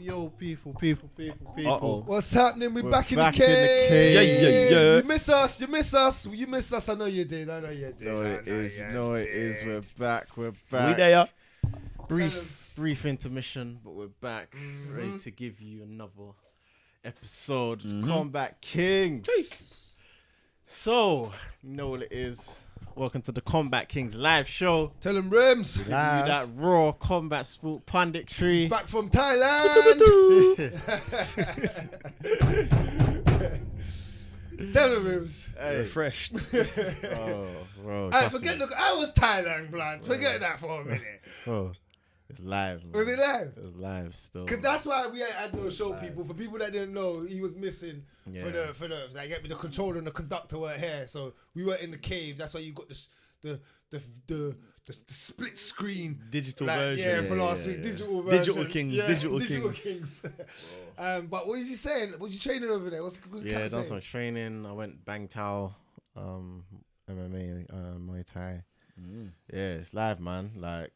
Yo, people. What's happening? We're back in the back cave. Yeah. You miss us. I know you did. No, it is. We're back. We there. Brief intermission, but we're back, ready to give you another episode. Kombat Kings. So, you know what it is. Welcome to the Kombat Kings live show. Tell him Rimz. Giving you that raw combat sport punditry. He's back from Thailand. Tell him Rimz. Hey. Refreshed. Oh, bro. I was Thailand, blood. Forget that for a minute. Oh, it's live, man. Was it live? It was live still. Cause that's why we ain't had no show, people. For people that didn't know, he was missing for the like get me the controller and the conductor weren't here, so we were in the cave. That's why you got the split screen Digital version. version. Yeah, for last week, digital version. Digital Kings. Yeah, Digital Kings. But what was you saying? Was you training over there? What's done some training. I went Bang Tao, MMA, Muay Thai. Yeah, it's live, man. Like,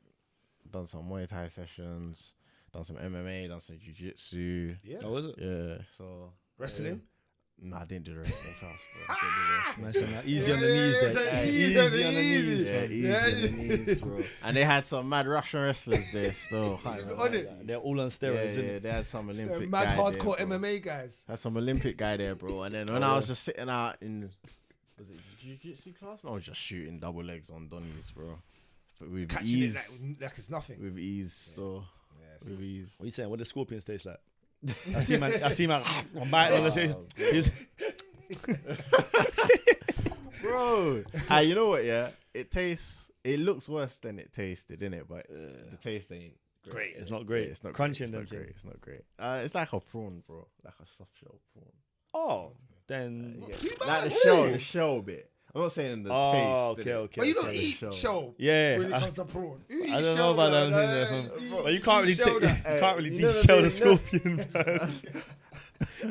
done some Muay Thai sessions, done some MMA, done some Jiu-Jitsu. Yeah. Oh, was it? Yeah, so... Wrestling? No, I didn't do the wrestling class, bro. Nice and that. Easy on the knees, then. Easy on the knees. Yeah, easy on the knees, bro. And they had some mad Russian wrestlers there still. On it? They're all on steroids, isn't it? They had some Olympic Mad guy hardcore there, bro. MMA guys. Had some Olympic guy there, bro. And then when I was just sitting out in... Was it Jiu-Jitsu class? I was just shooting double legs on Donnies, bro. But with Catching ease. it like it's nothing. With ease, still. Yeah, With ease. What are you saying? What does scorpions taste like? I see man I'm biting on the face. Bro, you know what, yeah? It looks worse than it tasted, innit? But the taste ain't great. It's not great. It's not crunching great. them. It's not great. It's like a prawn, bro. Like a soft shell prawn. Oh, then... Like the shell bit. I'm not saying the taste. Okay. But you don't eat show when it comes to prawn. I don't know about that. But you can't really de-shell the scorpion, man.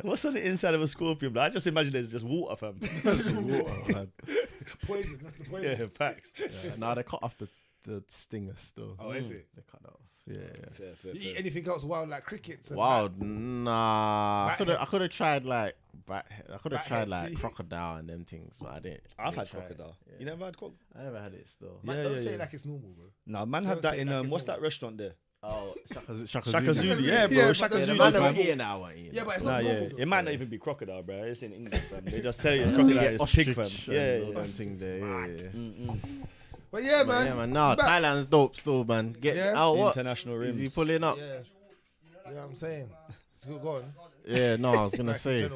What's on the inside of a scorpion? Bro? I just imagine there's just water, fam. Just water, man. Poison. That's the poison. Yeah, facts. Nah, they cut off the stinger still. Oh, is it? They cut it off. Yeah. Fair. You eat anything else wild like crickets? Wild? Nah. I could have tried like Bat-heads. crocodile and them things, but I didn't. I've had try crocodile. it. You never had crocodile? I never had it still. Man, don't say it like it's normal, bro. No, man had that in what's that restaurant there? Oh, Shaka Zulu. Yeah, bro. Yeah, Shaka but Zulu. man fam. Yeah, but it's not normal. It might not even be crocodile, bro. It's in English, fam. They just tell you it's crocodile. It's pig, fam. Yeah. Thing there. Yeah. But yeah, man. Yeah, man. Nah, Thailand's dope still, man. Get out what? International Rimz. Is he pulling up? Yeah, I'm saying. It's good going. Yeah, no, I was gonna say.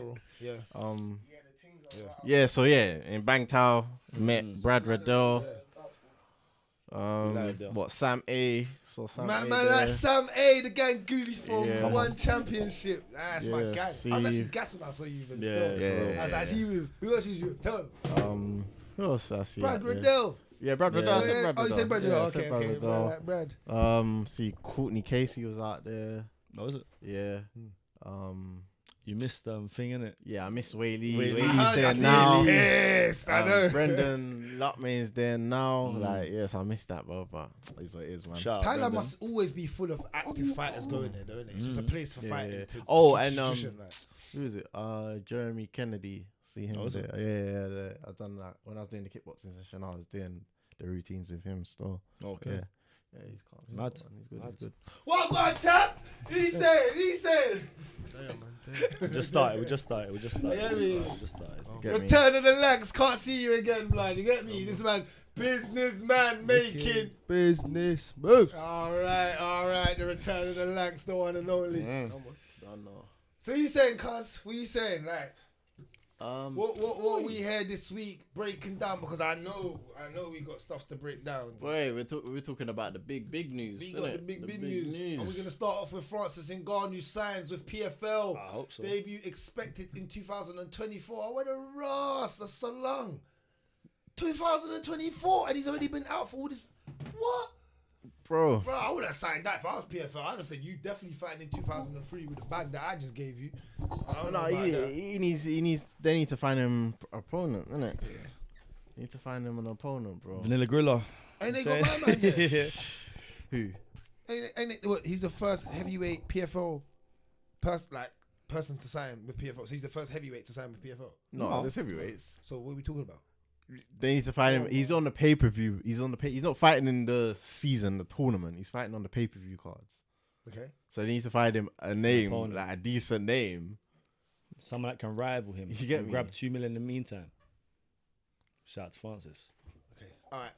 Yeah. So in Bang Tao, met Brad Riddell. Sam A. So Sam Man, A like Sam A, the gang Gooley from One Championship. That's my gang. I was actually gassed when I saw you even still. I was actually with, who else was you with? Tell him. Who else I see? Brad Riddell. Yeah, Brad Riddell. I said Brad Riddell. Oh, you said Brad Riddell. Yeah, Okay. Brad. See, Courtney Casey was out there. What was it? Yeah. You missed thing, innit? Yeah, I miss Whaley. Whaley's there now. Yes, I know. Brendan Lutman's there now. Yes, I missed that, bro. But it's what it is, man. Thailand must always be full of active fighters going there, though, isn't it? It's just a place for fighting. Who is it? Jeremy Kennedy. See him there. Yeah. I done that when I was doing the kickboxing session. I was doing the routines with him still. Okay. Yeah, he's calm. Mad. He's good. What about chap? He said. We just started. Return of the Lankz. Can't see you again, blind. You get me? This man, businessman making business moves. All right. The return of the Lankz, the one and only. Don't know. So you saying, cuz? What you saying? Like, what we heard this week breaking down, because I know we got stuff to break down. Boy, we're talking about the big news. We got the big news. And we're gonna start off with Francis Ngannou signs with PFL. I hope so. Debut expected in 2024. I went a Ross. That's so long. 2024, and he's already been out for all this. What? Bro, I would have signed that if I was PFL. I'd have said you definitely fighting in 2003 with the bag that I just gave you. I don't know about that. He needs. They need to find him an opponent, innit? Yeah. Need to find him an opponent, bro. Vanilla Gorilla. Ain't they got my man there? Who? Ain't it, what, he's the first heavyweight PFL person to sign with PFL. So he's the first heavyweight to sign with PFL. No, there's heavyweights. So what are we talking about? They need to fight him. He's on the pay-per-view. He's not fighting in the season, the tournament. He's fighting on the pay-per-view cards. Okay. So they need to find him a name, like a decent name. Someone that can rival him. You get me? Grab 2 million in the meantime. Shout out to Francis. Okay. All right.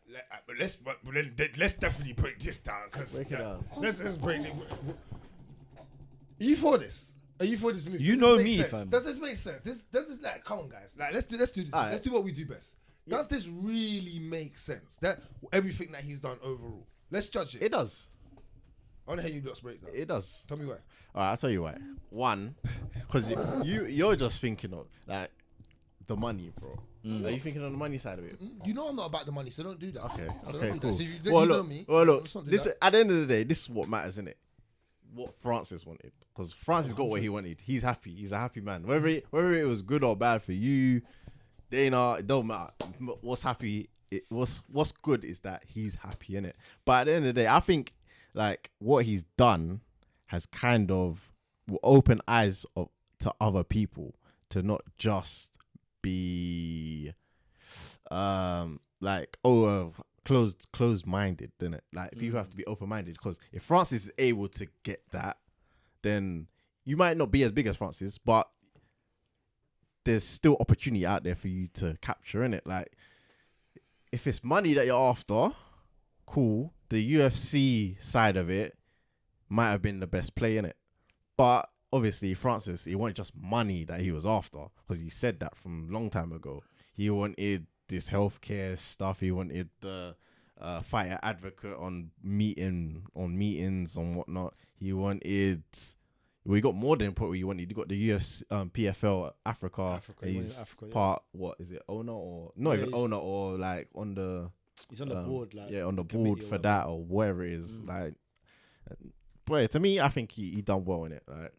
But let's definitely break this down because let's break it. Are you for this? Are you for this movie? You know me, fam. Does this make sense? Does this like come on, guys? Like let's do this. Right. Let's do what we do best. Does this really make sense? That everything that he's done overall. Let's judge it. It does. I want to hear you lot's breakdown. It does. Tell me why. All right, I'll tell you why. One, because you're just thinking of like the money, bro. Are you thinking on the money side of it? You know I'm not about the money, so don't do that. Okay, So okay, don't do cool. that. So if you Well, know look, me, this let's not do that. at the end of the day, this is what matters, isn't it? What Francis wanted, because Francis got what he wanted. He's happy. He's a happy man. Whether it was good or bad for you, Dana, it don't matter. What's happy? What's good is that he's happy in it. But at the end of the day, I think like what he's done has kind of will open eyes to other people to not just be closed minded, didn't it? Like people have to be open minded, because if Francis is able to get that, then you might not be as big as Francis, but there's still opportunity out there for you to capture in it. Like if it's money that you're after, cool. The UFC side of it might have been the best play in it, but obviously Francis, it wasn't just money that he was after, because he said that from a long time ago. He wanted this healthcare stuff. He wanted the fighter advocate on meetings and whatnot. He wanted. We got more than what we wanted. You got the UFC, PFL Africa. He's part. What is it? Owner or not even owner, or like on the. He's on the board, like on the board for that or whatever it is. Like, boy, to me, I think he done well in it. Like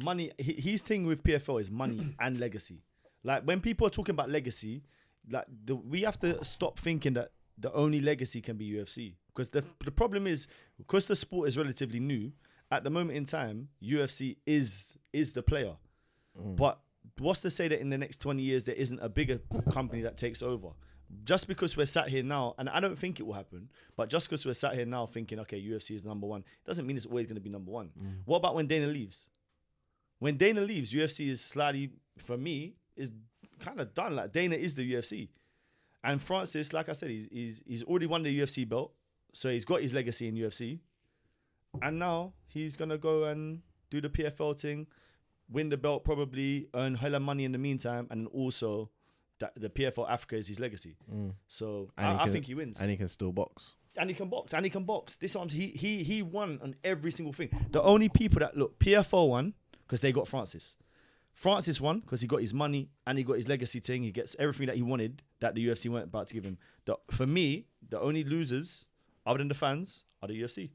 money. His thing with PFL is money and legacy. Like when people are talking about legacy, like we have to stop thinking that the only legacy can be UFC, because the problem is, because the sport is relatively new at the moment in time, UFC is the player. But what's to say that in the next 20 years there isn't a bigger company that takes over? Just because we're sat here now, and I don't think it will happen, but just because we're sat here now thinking, okay, UFC is number one, doesn't mean it's always going to be number one. What about when Dana leaves? When Dana leaves, UFC is slightly, for me, is kind of done. Like Dana is the UFC. And Francis, like I said, he's already won the UFC belt, so he's got his legacy in UFC. And now he's going to go and do the PFL thing, win the belt probably, earn hella money in the meantime, and also the PFL Africa is his legacy. So I think he wins. And he can still box. And he can box. This one, he won on every single thing. The only people that, look, PFL won because they got Francis. Francis won because he got his money and he got his legacy thing. He gets everything that he wanted that the UFC weren't about to give him. For me, the only losers, other than the fans, are the UFC.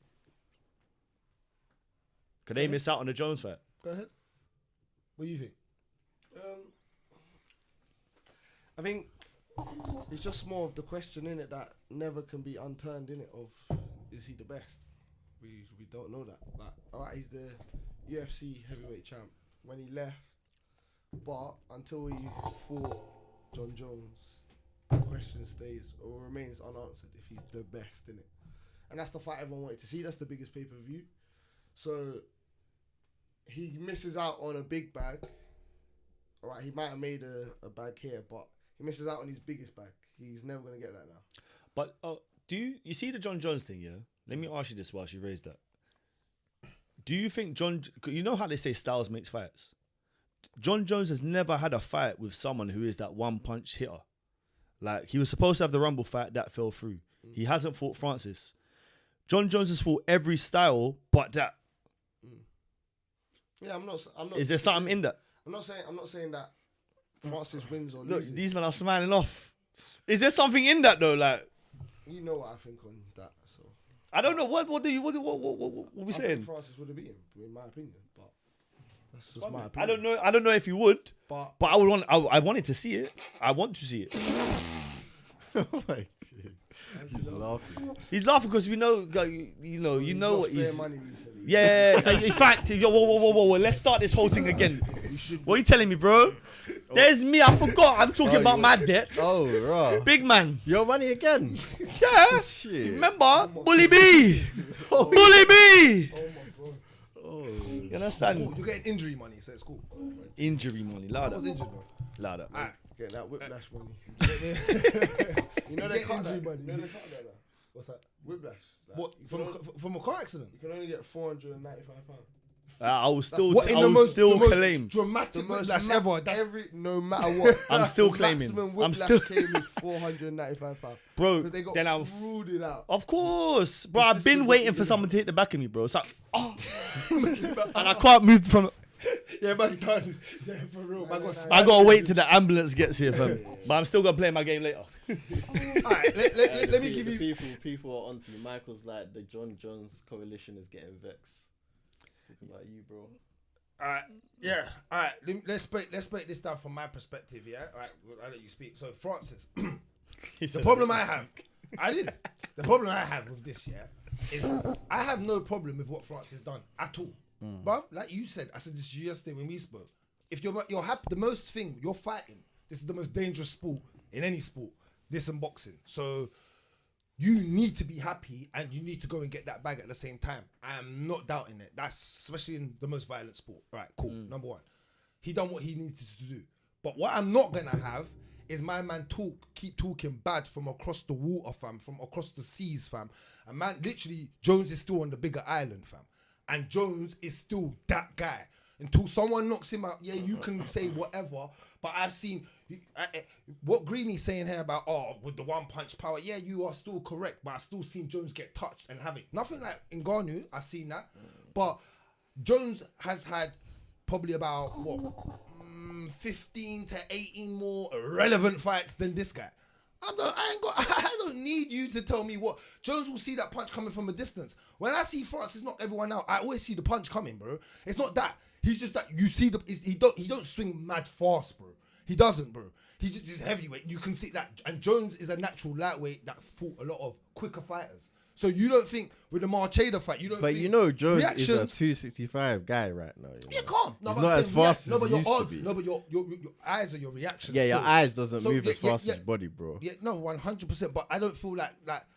Could they miss out on the Jones fight? Go ahead. What do you think? I think it's just more of the question in it that never can be unturned in it of, is he the best? We don't know that. But alright, he's the UFC heavyweight champ. When he left, but until he fought John Jones, the question stays or remains unanswered if he's the best in it. And that's the fight everyone wanted to see. That's the biggest pay-per-view. So he misses out on a big bag. Alright, he might have made a bag here, but he misses out on his biggest bag. He's never going to get that now. But do you see the John Jones thing, yeah? Let me ask you this while she raised that. Do you think you know how they say styles makes fights? John Jones has never had a fight with someone who is that one-punch hitter. Like, he was supposed to have the Rumble fight, that fell through. He hasn't fought Francis. John Jones has fought every style but that. Yeah, I'm not. Is there something in that? I'm not saying that Francis wins or Look, loses. these men are smiling off. Is there something in that though? Like, you know what I think on that. So I don't know. What we I saying? think Francis would have beaten him, in my opinion. But that's just my opinion. I don't know if he would. But I would want. I wanted to see it. I want to see it. Oh my God. He's laughing. He's laughing because we know, you know Lost what he's. bare money recently. Yeah. In fact, whoa. Let's start this whole thing again. What are you telling me, bro? There's me. I forgot. I'm talking about my debts. Oh, right. Big man. Your money again? Yeah. Shit. Remember, Bully B. Bully B. Oh my god. Oh. You understand? Cool. You're getting injury money, so it's cool. Injury money. I Louder. was injured, bro. Louder. Alright. Get that whiplash money. You know You they get cut injury that. money. You know they cut that now. What's that? Whiplash. Like, What you from can from a car accident? you can only get £495. I will still, What in I the will most, still the most claim. dramatic whiplash ever? That's No matter what. I'm still the claiming. maximum I'm whiplash still, claim is £495. bro. Because they got Then I'm. frauded out. Of course, bro. The I've been system waiting wasn't for good someone to hit the back of me, bro. It's like, oh, and I can't move from. yeah, man, done. Yeah, for real. Man, got I gotta wait till the ambulance gets here, fam. But I'm still gonna play my game later. Alright, let me give you. People are onto you. Michael's like the John Jones coalition is getting vexed. Talking about you, bro. Alright, yeah. Alright, let's break this down from my perspective. Yeah. Alright, I'll let you speak. So, Francis, the problem I have, The problem I have with this, yeah, is I have no problem with what Francis done at all. But like you said, I said this to you yesterday when we spoke. If you're happy, the most thing you're fighting, this is the most dangerous sport in any sport. This and boxing. So you need to be happy and you need to go and get that bag at the same time. I am not doubting it. That's especially in the most violent sport. Right, cool. Number one. He done what he needed to do. But what I'm not gonna have is my man keep talking bad from across the water, fam, from across the seas, fam. And man, literally, Jones is still on the bigger island, fam. And Jones is still that guy. Until someone knocks him out, yeah, you can say whatever, but I've seen what Greeny's saying here about, with the one punch power, yeah, you are still correct, but I've still seen Jones get touched and have it. Nothing like Ngannou, I've seen that, but Jones has had probably about, 15 to 18 more relevant fights than this guy. I don't need you to tell me what. Jones will see that punch coming from a distance. When I see Francis knock everyone out, I always see the punch coming, bro. It's not that. He's just that you see he don't swing mad fast, bro. He doesn't, bro. He's just heavyweight. You can see that. And Jones is a natural lightweight that fought a lot of quicker fighters. So you don't think with the Marcheda fight, you don't. But think you know, Jones is a reactions- 265 guy right now. You know? Yeah, calm. No, He's but not I'm as saying fast no, as but he your used to odds, be. no, but your eyes are your reactions. Yeah, your still. eyes doesn't So, move yeah, as fast yeah, as your body, bro. Yeah, no, 100%. But I don't feel like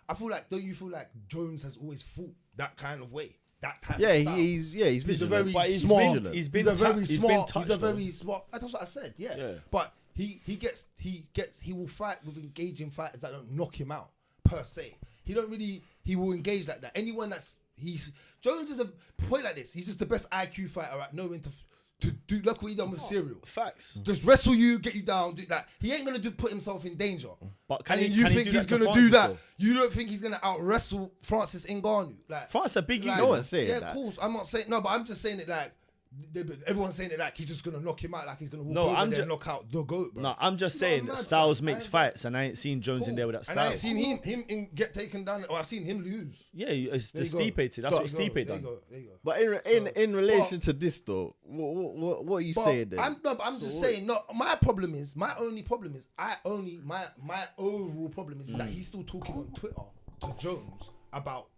I feel like. Don't you feel like Jones has always fought that kind of way, that type Yeah, of style? he's He's a vigilant. very But he's smart. vigilant. He's been a very he's smart. been touched, He's a though. very smart. That's what I said. Yeah. Yeah. But he will fight with engaging fighters that don't knock him out per se. He will engage like that. Anyone Jones is a point like this. He's just the best IQ fighter at knowing to do. Look what he done with Serial. Facts. Just wrestle you, get you down, do that. He ain't gonna put himself in danger. But And then you think he's gonna do that? You don't think he's gonna out wrestle Francis Ngannou? Like France a big like, ego. No one's saying yeah, that. of course. I'm not saying no, but I'm just saying it like everyone's saying it like he's just gonna knock him out, like he's gonna walk No, over I'm there ju- and knock out the goat, bro. No, I'm just saying mad, that styles fam. makes fights, and I ain't seen Jones in there with that And I style. ain't seen him get taken down, or I've seen him lose. Yeah, it's the There you go. Stipe. That's what There you Stipe go, done. There you go. But in relation to this though, what are you But saying then? I'm just saying. No, my only problem is my overall problem is that he's still talking on Twitter to Jones about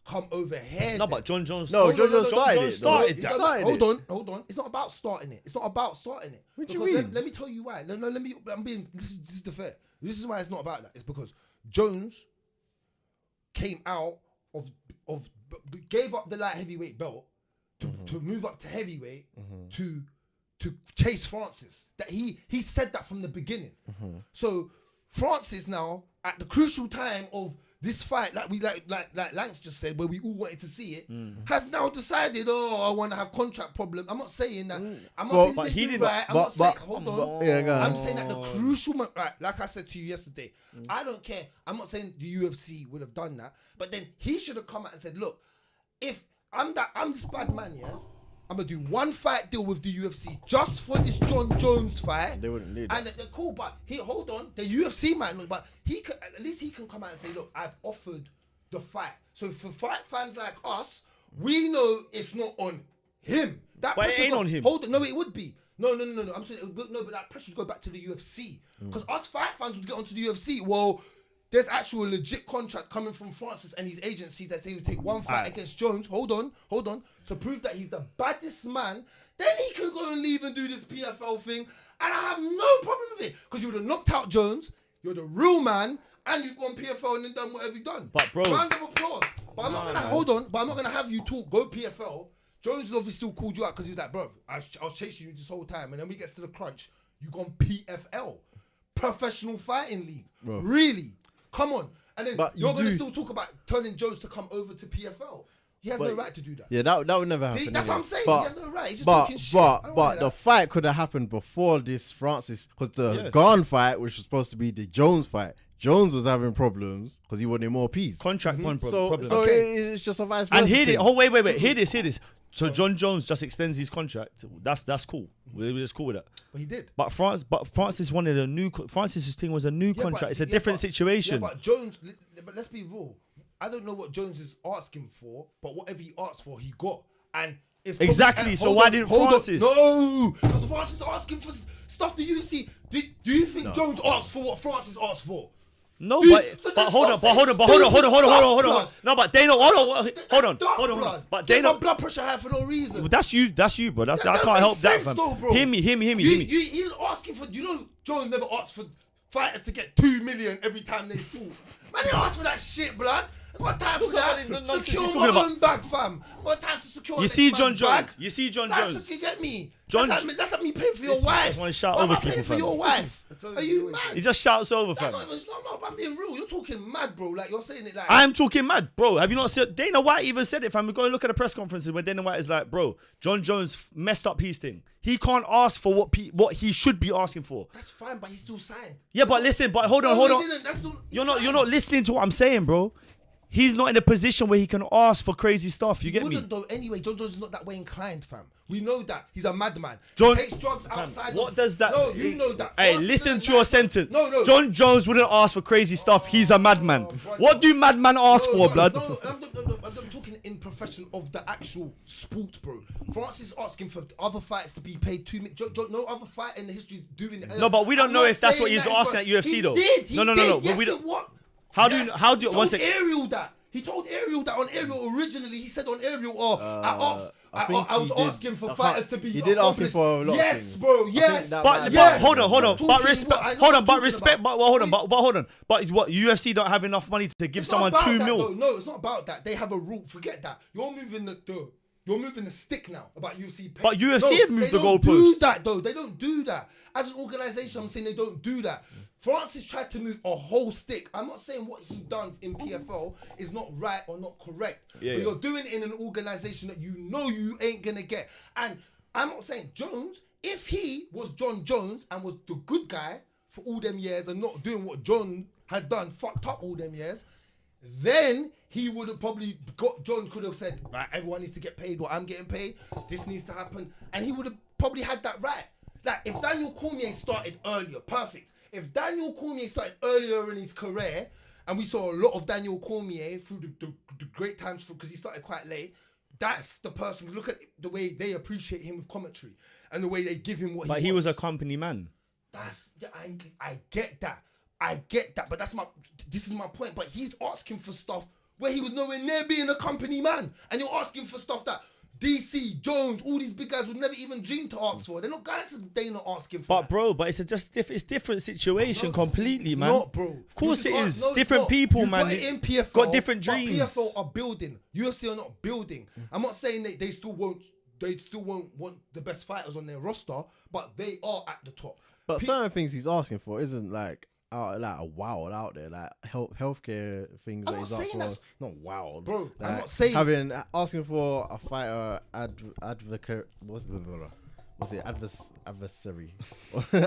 come over here. No, then. but John Jones. No, John Jones John started Jones it, started though. that. Started Hold it. on. It's not about starting it. It's not about starting it. What do you Because mean? Let me tell you why. No, let me. This is the fair. This is why it's not about that. It's because Jones came out gave up the light heavyweight belt to move up to heavyweight to chase Francis. That he said that from the beginning. So Francis now at the crucial time of this fight, like Lankz just said, where we all wanted to see it, has now decided, I want to have contract problem. I'm not saying that. I'm not saying but they he do didn't- right. I'm not saying, hold on. Yeah, go on. I'm saying that the crucial, right, like I said to you yesterday, I don't care. I'm not saying the UFC would have done that, but then he should have come out and said, look, if I'm this bad man, yeah, I'm gonna do one fight deal with the UFC just for this John Jones fight. They wouldn't need And they're cool, but hold on, the UFC man, but at least he can come out and say, look, I've offered the fight. So for fight fans like us, we know it's not on him. That But it pressure ain't on him. Hold on, no, it would be. No. I'm saying but that pressure would go back to the UFC because us fight fans would get onto the UFC. Well, there's actual legit contract coming from Francis and his agency that they would take one fight against Jones. Hold on, to prove that he's the baddest man. Then he can go and leave and do this PFL thing, and I have no problem with it because you would have knocked out Jones. You're the real man, and you've gone PFL and then done whatever you've done. But bro, round of applause. But I'm not gonna But I'm not gonna have you talk. Go PFL. Jones obviously still called you out because he was like, bro, I was chasing you this whole time, and then we get to the crunch. You gone PFL, Professional Fighting League. Bro. Really? Come on. And then you're going to still talk about turning Jones to come over to PFL. He has no right to do that. Yeah, that would never happen. See, that's what I'm saying. He has no right. He's just talking shit. But the fight could have happened before this Francis, because the Gane fight, which was supposed to be the Jones fight, Jones was having problems because he wanted more peace. Contract problems. So it's just a vice versa. And hear it. Oh, wait. Hear this. So John Jones just extends his contract. That's cool. We're just cool with that. But he did. But Francis wanted a new. Francis's thing was a new contract. It's a different situation. Yeah, but Jones. But let's be real. I don't know what Jones is asking for, but whatever he asked for, he got. And it's exactly. So why didn't Francis? No, because Francis is asking for stuff that you see. Do you think Jones asked for what Francis asked for? No, but hold on. No, but they know. Hold on. But they know. My blood pressure high for no reason. Well, that's you, bro. I can't help that, fam. Hear me. He's asking for. You know, Jones never asked for fighters to get 2 million every time they fought. Man, they asked for that shit, blood. I got time for that. Secure my own bag, fam. I got time to secure. You see John Jones. You get me. That's like me paying for your wife. Want to shout over people, paying for your wife. Are you mad? He just shouts over, fam. No, I'm being real. You're talking mad, bro. Like, you're saying it like... I'm talking mad, bro. Have you not seen... Dana White even said it, fam. Go and look at the press conferences where Dana White is like, bro, John Jones messed up his thing. He can't ask for what he should be asking for. That's fine, but he's still signed. Yeah, but listen, hold on. You're not listening to what I'm saying, bro. He's not in a position where he can ask for crazy stuff. You get me? Though anyway. John Jones is not that way inclined, fam. We know that. He's a madman. He takes drugs outside. What does that... No, you know that. Hey, listen to your sentence. No. John Jones wouldn't ask for crazy stuff. He's a madman. What do madman ask for, blood? No, I'm talking in profession of the actual sport, bro. Francis is asking for other fights to be paid 2 million. No other fight in the history is doing it. No, but we don't know if that's what he's asking at UFC, though. No. Yes, we don't. What? How do you? One second. He told Ariel that on Ariel originally. He said on Ariel, I was asking for fighters to be. He did ask for a lot. Yes, bro. Yes. But hold on. But respect. Hold on. But what? UFC don't have enough money to give someone 2 mil. No, it's not about that. They have a rule. Forget that. You're moving the stick now about UFC. But UFC have moved the goalpost. They don't do that though. They don't do that. As an organisation, I'm saying they don't do that. Francis tried to move a whole stick. I'm not saying what he done in PFL is not right or not correct. But you're doing it in an organisation that you know you ain't going to get. And I'm not saying Jones, if he was John Jones and was the good guy for all them years and not doing what John had done, fucked up all them years, then he would have probably John could have said, right, everyone needs to get paid what I'm getting paid. This needs to happen. And he would have probably had that right. Like, if Daniel Cormier started earlier, perfect. If Daniel Cormier started earlier in his career, and we saw a lot of Daniel Cormier through the great times because he started quite late, that's the person. Look at the way they appreciate him with commentary and the way they give him what he wants. But he was a company man. I get that. But this is my point. But he's asking for stuff where he was nowhere near being a company man. And you're asking for stuff that DC, Jones, all these big guys would never even dream to ask for. They're not going to Dana asking for that. Bro, it's different situation completely, it's man. Not, bro. Of course it is. Different people, man. In PFL, got different dreams. PFL are building. UFC are not building. I'm not saying that they still won't want the best fighters on their roster, but they are at the top. But certain things he's asking for isn't like wild out there, like healthcare things that he's asking for. Not wild, bro. Like, I'm not saying asking for a fighter advocate. What's it? Adversary.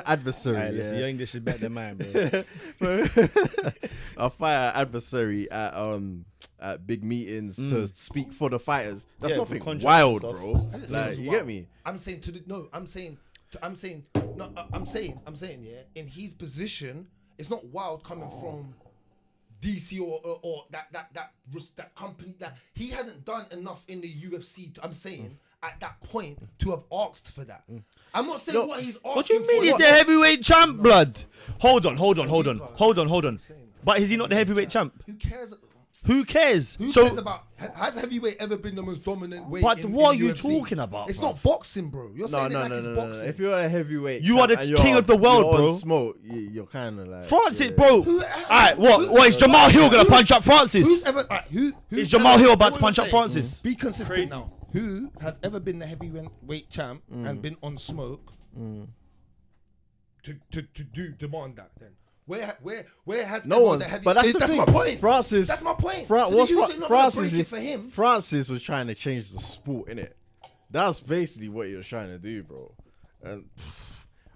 Adversary. Right, listen, your English is better than mine, bro. A fighter adversary at big meetings to speak for the fighters. That's nothing wild, bro. Like, you get me? I'm saying, yeah. In his position, it's not wild coming from DC or that company that he hasn't done enough in the UFC. I'm saying at that point to have asked for that. I'm not saying what he's asking for. What do you mean he's the heavyweight champ, blood? Hold on. But is he not the heavyweight champ? Who cares? Who cares? Who cares about? Has heavyweight ever been the most dominant weight? But in what are in you UFC? talking about? It's bro? not boxing, bro. You're saying it like it's boxing. If you're a heavyweight, You are the champ and king of the world, you're on bro. Smoke, you're kind of like Francis, yeah. bro. Alright, what is Jamal Hill gonna punch up Francis? Who's ever? Who Is Jamal Hill about to what punch I'm up saying, Francis? Be consistent Crazy. now. Who has ever been the heavyweight champ and been on Smoke to demand that then? Where has No ever one. the heavy? But that's the that's thing. my point. Francis. That's my point. Fra- So what's they're Fra- usually not gonna Francis? break it for him. Francis was trying to change the sport, innit? That's basically what he was trying to do, bro. And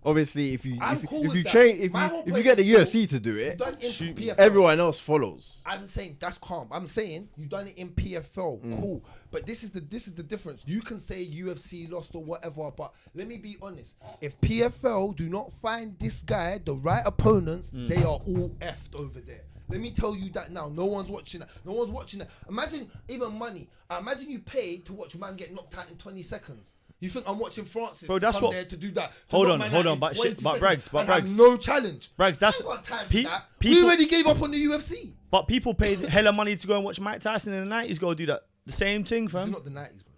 obviously, if you I'm cool if with you that. train My whole if you point get the is UFC to do it, Done in PFL. everyone else follows. I'm saying that's calm. I'm saying you done it in PFL, cool. But this is the difference. You can say UFC lost or whatever, but let me be honest. If PFL do not find this guy the right opponents, they are all effed over there. Let me tell you that now. No one's watching that. No one's watching that. Imagine even money. Imagine you pay to watch a man get knocked out in 20 seconds. You think I'm watching Francis? Bro, to that's come what- there to do that. To Hold knock on, man hold out on, in but 20 shit, but seconds Bragz, but and have Bragz. no challenge. Bragz, that's- I ain't got time for pe- that. people- We already gave up on the UFC. But people paid hella money to go and watch Mike Tyson in the 90s go do that. The same thing, This is fam. not the 90s, bro.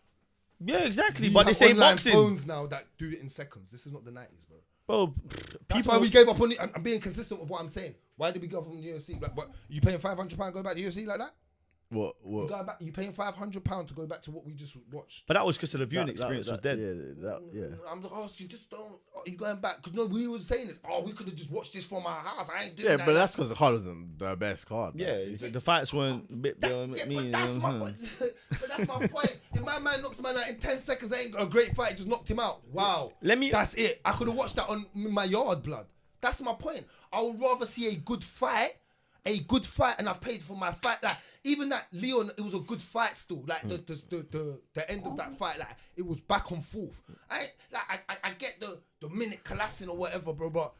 Yeah, exactly. We But have this ain't online boxing. phones now that do it in seconds. This is not the 90s, bro. Bro, That's why we gave up on it. I'm being consistent with what I'm saying. Why did we give up on the UFC? Like, what, you paying £500 go back to the UFC like that? What? You paying £500 to go back to what we just watched? But that was because the viewing experience was dead. Yeah. I'm asking, just don't. Are you going back? Because no, we were saying this. Oh, we could have just watched this from our house. I ain't doing Yeah, that. but that's because the card wasn't the best card. Yeah, the fights weren't a bit beyond me. But that's my point. But that's my point. If my man knocks man out in 10 seconds, that ain't a great fight. Just knocked him out. Wow. That's it. I could have watched that on my yard, blood. That's my point. I would rather see a good fight, and I've paid for my fight. Like even that Leon, it was a good fight still. Like the end of that fight, like it was back and forth. I get the minute collapsing or whatever, bro, but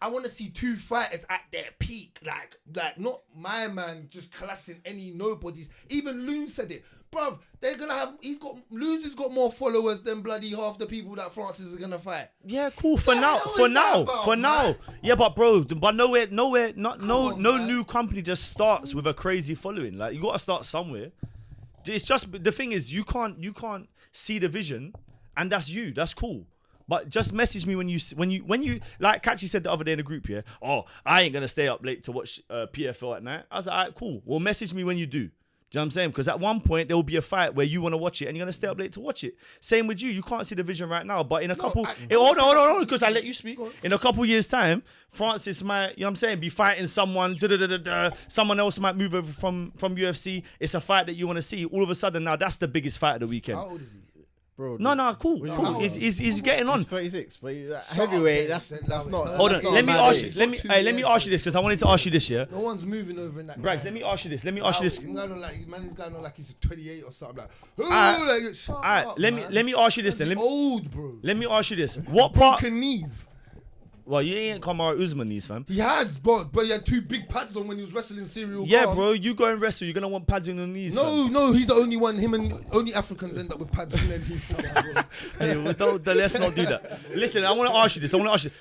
I want to see two fighters at their peak, like not my man just classing any nobodies. Even Loon said it, bruv. They're gonna have. Loon's has got more followers than bloody half the people that Francis is gonna fight. Yeah, cool. For now. Man? Yeah, but bro, no on, man. new company just starts with a crazy following. Like you gotta start somewhere. It's just the thing is you can't see the vision, and that's you. That's cool. But just message me when you like Kachi said the other day in the group, yeah. Oh, I ain't gonna stay up late to watch PFL at night. I was like, alright, cool. Well, message me when you do. Do you know what I'm saying? Because at one point there will be a fight where you want to watch it and you're gonna stay up late to watch it. Same with you. You can't see the vision right now, but in a couple, hold on, because I let you speak. In a couple years' time, Francis might, you know what I'm saying, be fighting someone. Someone else might move over from UFC. It's a fight that you want to see. All of a sudden, now that's the biggest fight of the weekend. How old is he? Bro, Cool. He's getting on. He's 36, but heavyweight. That's not. Hold on. that's not Let me a ask bad you. Let me ask you this because I wanted to ask you this. Yeah. No one's moving over in that. Bragz, let me ask you this. Man's going on like he's 28 or something. Like, Alright, shut Alright, up, let man. me ask you this then. He's old, bro. Let me ask you this. What part? Broken knees. Well, you ain't Kamaru Usman knees, fam. He has, but he had two big pads on when he was wrestling Serial. Yeah, Khan. bro. You go and wrestle. You're gonna want pads on your knees. fam. No, he's the only one. Him and only Africans end up with pads on their knees. Hey, let's not do that. Listen, I want to ask you this.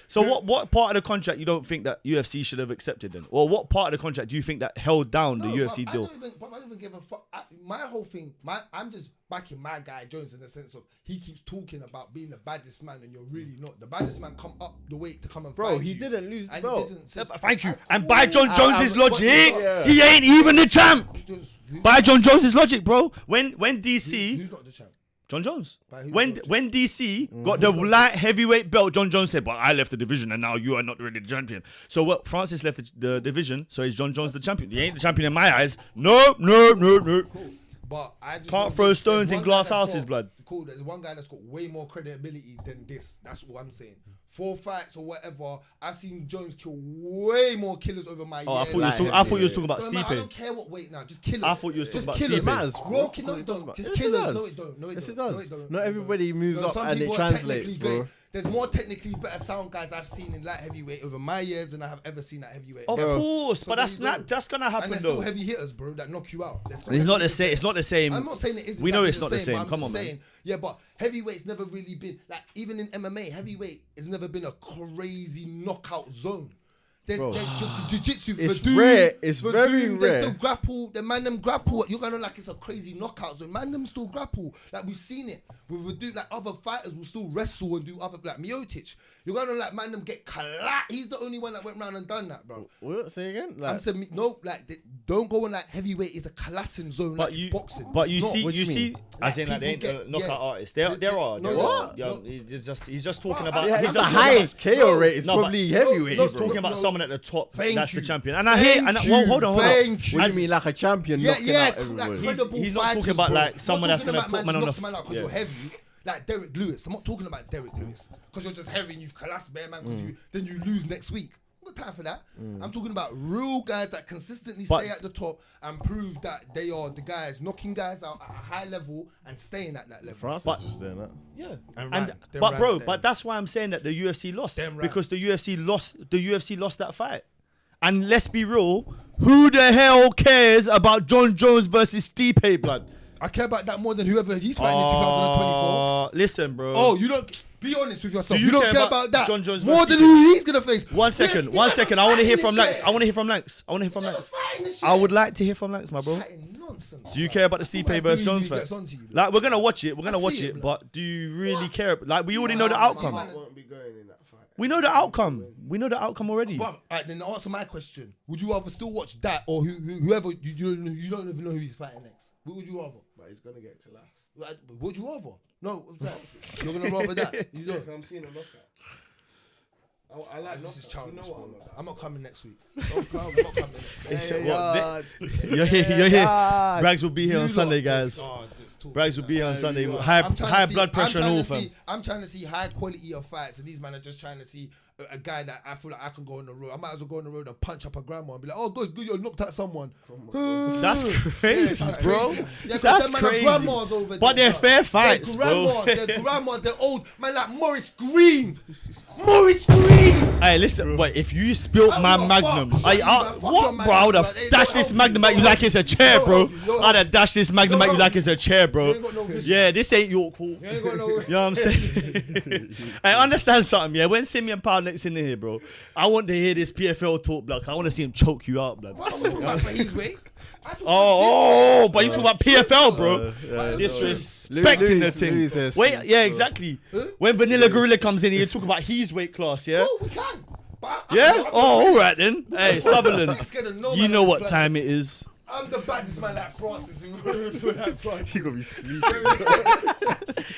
So, what part of the contract you don't think that UFC should have accepted then, or what part of the contract do you think that held down the UFC deal? I don't even give a fuck. My whole thing, I'm just backing my guy Jones in the sense of he keeps talking about being the baddest man, and you're really not. The baddest man come up the weight to come and Bro, find he you. didn't lose the And belt. he didn't. Thank you. And by John Jones's logic, yeah. he ain't even the champ. Who's By John Jones's logic, bro. When DC, who's not the champ? John Jones. By who's When not the when DC got the light heavyweight belt, John Jones said, "But I left the division, and now you are not really the champion." So what? Francis left the division, so is John Jones the champion? He ain't the champion in my eyes. No. Cool. But I just Can't want- throw there's stones in one glass guy that's houses, got- blood. Cool. There's one guy that's got way more credibility than this. That's what I'm saying. 4 fights or whatever. I've seen Jones kill way more killers over my years. Oh, I thought you was talking about No, man, I Stipe. don't care what weight now. Just killers. I thought you was talking Just about killers. Stipe. Matters, Raw bro. no, it don't. Just Yes, it killers. does. No, it don't. No, it Yes, don't. it does. No, it don't. Not everybody moves up some and it people are translates, technically bro. great. There's more technically better sound guys I've seen in light heavyweight over my years than I have ever seen at heavyweight. Of Ever. course, So but there that's you not. go. That's gonna And happen there's still though. heavy hitters, bro, that knock you out. There's It's not the same. It's not the same. I'm not saying it is. We know exactly it's not the same. but I'm Come just on, man. saying, yeah, but heavyweight's never really been like even in MMA. Heavyweight has never been a crazy knockout zone. There's jiu-jitsu. It's Verdun, rare. It's Verdun, very They rare. still grapple. The man them grapple. You're gonna like it's a crazy knockout. So man them still grapple. Like we've seen it with Verdun. Like other fighters will still wrestle and do other like Miocic. You're gonna like man them get collapsed. He's the only one that went round and done that, bro. What? Say again? I'm saying no. Like don't go on like heavyweight is a collapsing zone like it's boxing. But you It's not. see, What do you you see, mean? as in like they ain't people get- knockout yeah. artists. There are. No, There no, are. no. He's just talking Bro, about. Yeah, he's it's the just highest KO rate. It's No, but- probably heavyweight. no, He's talking about no. someone at the top. Thank That's you. the champion. And I hear. And Thank well, you. hold on. Thank you. What do you mean, like a champion knocking out like everybody? credible He's not talking fighters, about, bro. like, I'm someone not that's gonna talking put about man on knocks the- man out 'cause yeah. you're heavy. Like Derek Lewis. I'm not talking about Derek Lewis because you're just heavy and you've collapsed bare man because then you lose next week. I've got time for that. I'm talking about real guys that consistently But- stay at the top and prove that they are the guys knocking guys out at a high level and staying at that level. Francis But- was doing that. Yeah, And and ran. Them but ran bro, them. but that's why I'm saying that the UFC lost Them ran. because the UFC lost that fight. And let's be real, who the hell cares about John Jones versus Stipe, blood? I care about that more than whoever he's fighting in 2024. Listen, bro. Oh, you don't. Be honest with yourself. Do You you don't care care about about that John Jones more versus than who he's gonna face. One second. I want to hear from Lankz. I want to hear from Lankz. I would like to hear from Lankz, my bro. Nonsense. Do you care about the Stipe versus Jones fight? Like, we're gonna watch it. We're gonna I watch see it. it, But do you really care? Like, we already know the My outcome. man won't be going in that fight. We know the outcome. We know the outcome already. But then answer my question: would you rather still watch that or whoever you don't even know who he's fighting next? What would you rather? But he's gonna get collapsed. What would you rather? No, what's that? You're gonna rather that? You don't. I'm seeing a knockout. I like This is knockouts. childish, You know what bro. I'm about. I'm not coming next week. I'm not coming next week. said what? You're here. Bragz will be here on Sunday, guys. Bragz will be here on Sunday. High blood pressure and all, fam. I'm trying to see high quality of fights, and these men are just trying to see a guy that I feel like I can go on the road. I might as well go on the road and punch up a grandma and be like, "Oh, good, you knocked out someone." That's crazy, Yeah, bro. crazy. Yeah, 'cause That's them man are crazy. grandmas over But there, they're fair bro. fights, bro. They're grandmas, they're old. Man, like Maurice Green. Maurice Green! Hey, listen, but if you spilt Oh, my no, Magnum, fuck, shut you, man. Fuck your what, man, bro? I would man. have Hey, dashed don't this help Magnum you, at you don't like it's a chair, help bro. you, don't I'd have dashed this Magnum Don't at you help like it's a chair, bro. You ain't got no vision. Yeah, this ain't your call. You ain't got no. You know what I'm saying? I understand something, yeah. When Simeon Powneck's in here, bro, I want to hear this PFL talk, blood. I want to see him choke you out, blood. What am I talking about for his weight? Oh, but you talk about PFL, bro. Yeah, Disrespecting the Louis thing. says Wait, shit, yeah, bro. exactly. When Vanilla Gorilla comes in, you talk about his weight class, yeah? Oh, we can. But Yeah? Oh, all right then. Hey, Sutherland, I'm scared of no you man know on what this time it is. I'm the baddest man like Francis. Like Francis. You gonna be sleeping.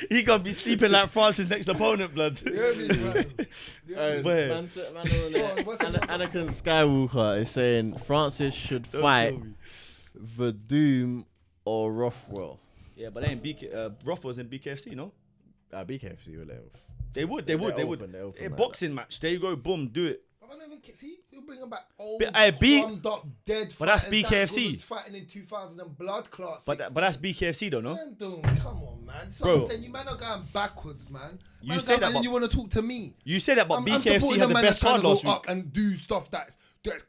He gonna be sleeping like Francis' next opponent, blood. You hear me, man? Where? What's it? Anakin Skywalker is saying Francis should fight Verdum or Rothwell. Yeah, but they ain't BK. Rothwell's in BKFC, no? BKFC will let him. They would. They're open like Boxing match. There you go. Boom. Do it. I don't even see. He'll bring him back old, B- crumbed up, dead. But that's fighters that BKFC. good fighting in 2000 and blood class. But that's BKFC though, no? Man, dude, come on, man. So Bro. I'm saying you man are going backwards, man. You Man, say that, and but- you want to talk to me? You say that, but I'm BKFC supporting had the man best that's trying card to last go week. up and do stuff that's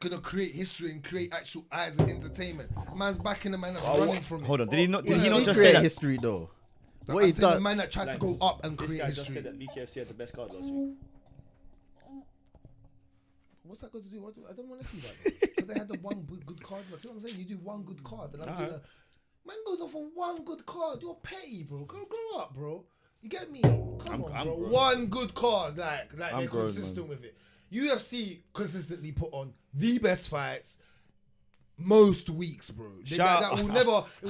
gonna create history and create actual eyes and entertainment. Man's backing the man that's running from it. Hold on. Did he not Yeah, just create say that? history though. I'm What he saying the done? man that tried to go up and This create guy just history. said that BKFC had the best card last week. What's that got to do? I don't want to see that. Because they had the one good card. See what I'm saying? You do one good card, and I'm doing a. Man goes off on one good card. You're petty, bro. Grow up, bro. You get me? Come I'm on, bro. grown. One good card, like I'm they're grown, consistent with it. UFC consistently put on the best fights. Most weeks, bro. That will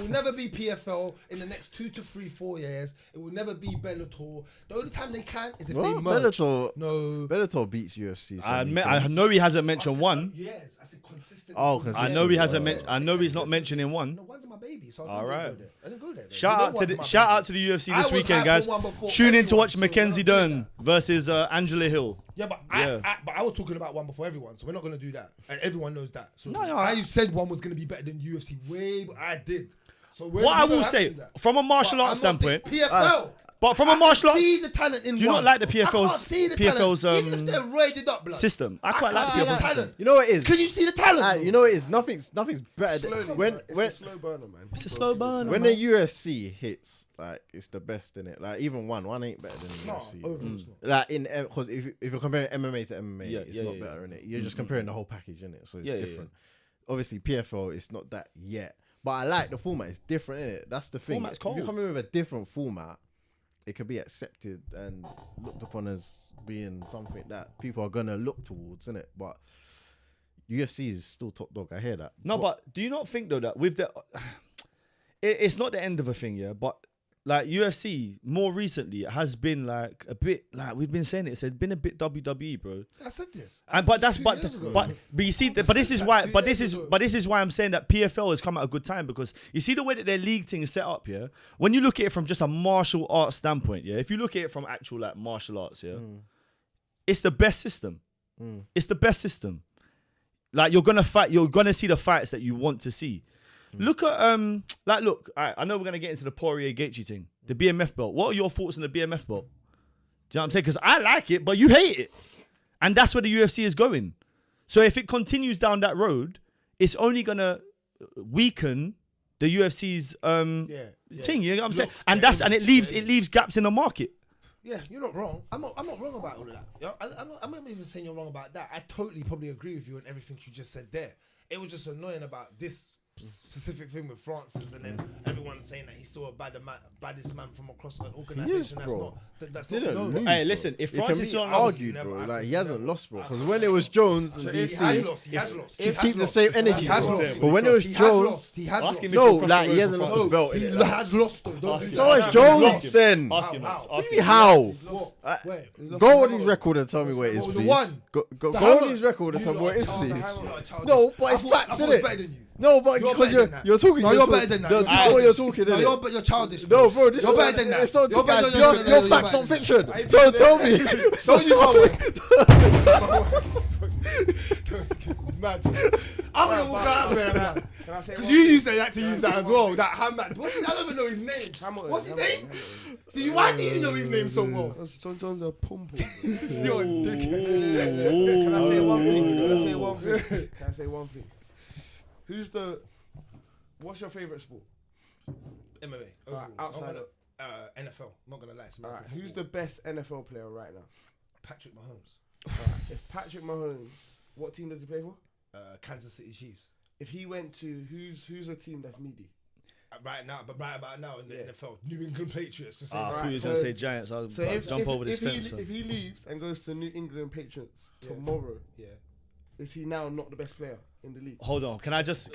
never be PFL in the next 2 to 3, 4 years. It will never be Bellator. The only time they can is if they What? merge. Bellator beats UFC. so I many I times. know he hasn't mentioned one. Yes, I said consistent. Oh, I consistent. know he hasn't Yeah. mentioned. I know he's not mentioning one. No, one's my baby, so I All didn't right. go there. I didn't go there. Shout out to the UFC I this was weekend, hyped guys. for one before Tune in to everyone, watch so we're Mackenzie not doing Dern versus Angela Hill. Yeah, but Yeah. I was talking about one before everyone, so we're not gonna do that, and everyone knows that. So No, I said one was gonna be better than UFC way, but I did. So What I will say, from a martial arts standpoint, PFL. But from a martial art, see the talent in do you one. not like the I can't PFL's see the PFL's talent. Even if they're rated up, blood. system? I quite like can't see the PFL's system. talent. You know what it is? Can you see the talent? You know what it is? Nothing's better Slowly, than man. when It's a slow burner, man. It's a slow burner. when man. the UFC hits, like it's the best in it. Like even one ain't better than the No, UFC. overall it's not. Like because if you're comparing MMA to MMA, Yeah, it's yeah, not yeah, better in it. You're just comparing the whole package in it, so it's Yeah, yeah, different. Obviously, PFL it's not that yet, but I like the format. It's different in it. That's the thing. Format's If you're cold. coming with a different format, it could be accepted and looked upon as being something that people are gonna look towards, innit? But UFC is still top dog. I hear that. No, but do you not think though that with the, it's not the end of a thing, yeah. But like UFC more recently has been like a bit like we've been saying it's been a bit WWE, bro. I said this. And but you see, but this is why, but this is why I'm saying that PFL has come at a good time because you see the way that their league thing is set up, yeah. When you look at it from just a martial arts standpoint, yeah. If you look at it from actual like martial arts, yeah, it's the best system. It's the best system. Like you're gonna see the fights that you want to see. Look at I know we're gonna get into the Poirier Gaethje thing, the BMF belt. What are your thoughts on the BMF belt? Do you know what I'm saying? Because I like it, but you hate it, and that's where the UFC is going. So if it continues down that road, it's only gonna weaken the UFC's thing. You know what I'm saying? And it leaves gaps in the market. Yeah, you're not wrong. I'm not wrong about all of that. Yeah, I'm not even saying you're wrong about that. I totally probably agree with you on everything you just said there. It was just annoying about this specific thing with Francis, and then everyone saying that he's still baddest man from across an organisation that's not known. lose, Hey, bro. listen, if It can Francis be Ngannou argued, bro. Like he hasn't lost, bro. Because when it was Jones and He DC, has lost. he's keep the same energy. He has bro. lost. But when it was He has Jones, lost. He has lost. Asking me no, if he like crossed he the hasn't road lost for the belt. He innit? Like, has lost though. Don't do Ask him. so that. has Jones then. Ask him. How? Ask What do him. you mean, how? What? Where? Go on his record and tell me where it is, What was please. the one? Go The on hammer. his record and tell me where it is, please. No, No, but it's facts, I thought innit? better than you. No, but You're because better than that. you're talking. No, you're better than that. No, You're this is what you're childish. talking, No, innit? you're childish. No, bro, this You're is better than that. It's not You're better than that. your You're facts, better not than fiction. that. So tell me. Don't you Mad. I'm gonna walk out there, man. Can I say Because one you thing? used that to use that as well. That Hamad. I don't even know his name. What's his name? Why do you know his name so well? That's John the Pum Pum. You're a dickhead. Can I say one thing? Can I say one thing? What's your favourite sport? MMA. Alright, outside of NFL. Not gonna lie. It's Alright, American who's the football. best NFL player right now? Patrick Mahomes? Alright, if Patrick Mahomes, what team does he play for? Kansas City Chiefs. If he went to who's a team that's meaty? Right about now in the Yeah. NFL, New England Patriots. To say I that. thought he was so- gonna say Giants. I'll So if jump over this fence. if he leaves and goes to New England Patriots Yeah. tomorrow, Yeah. is he now not the best player in the league? Hold on, can I just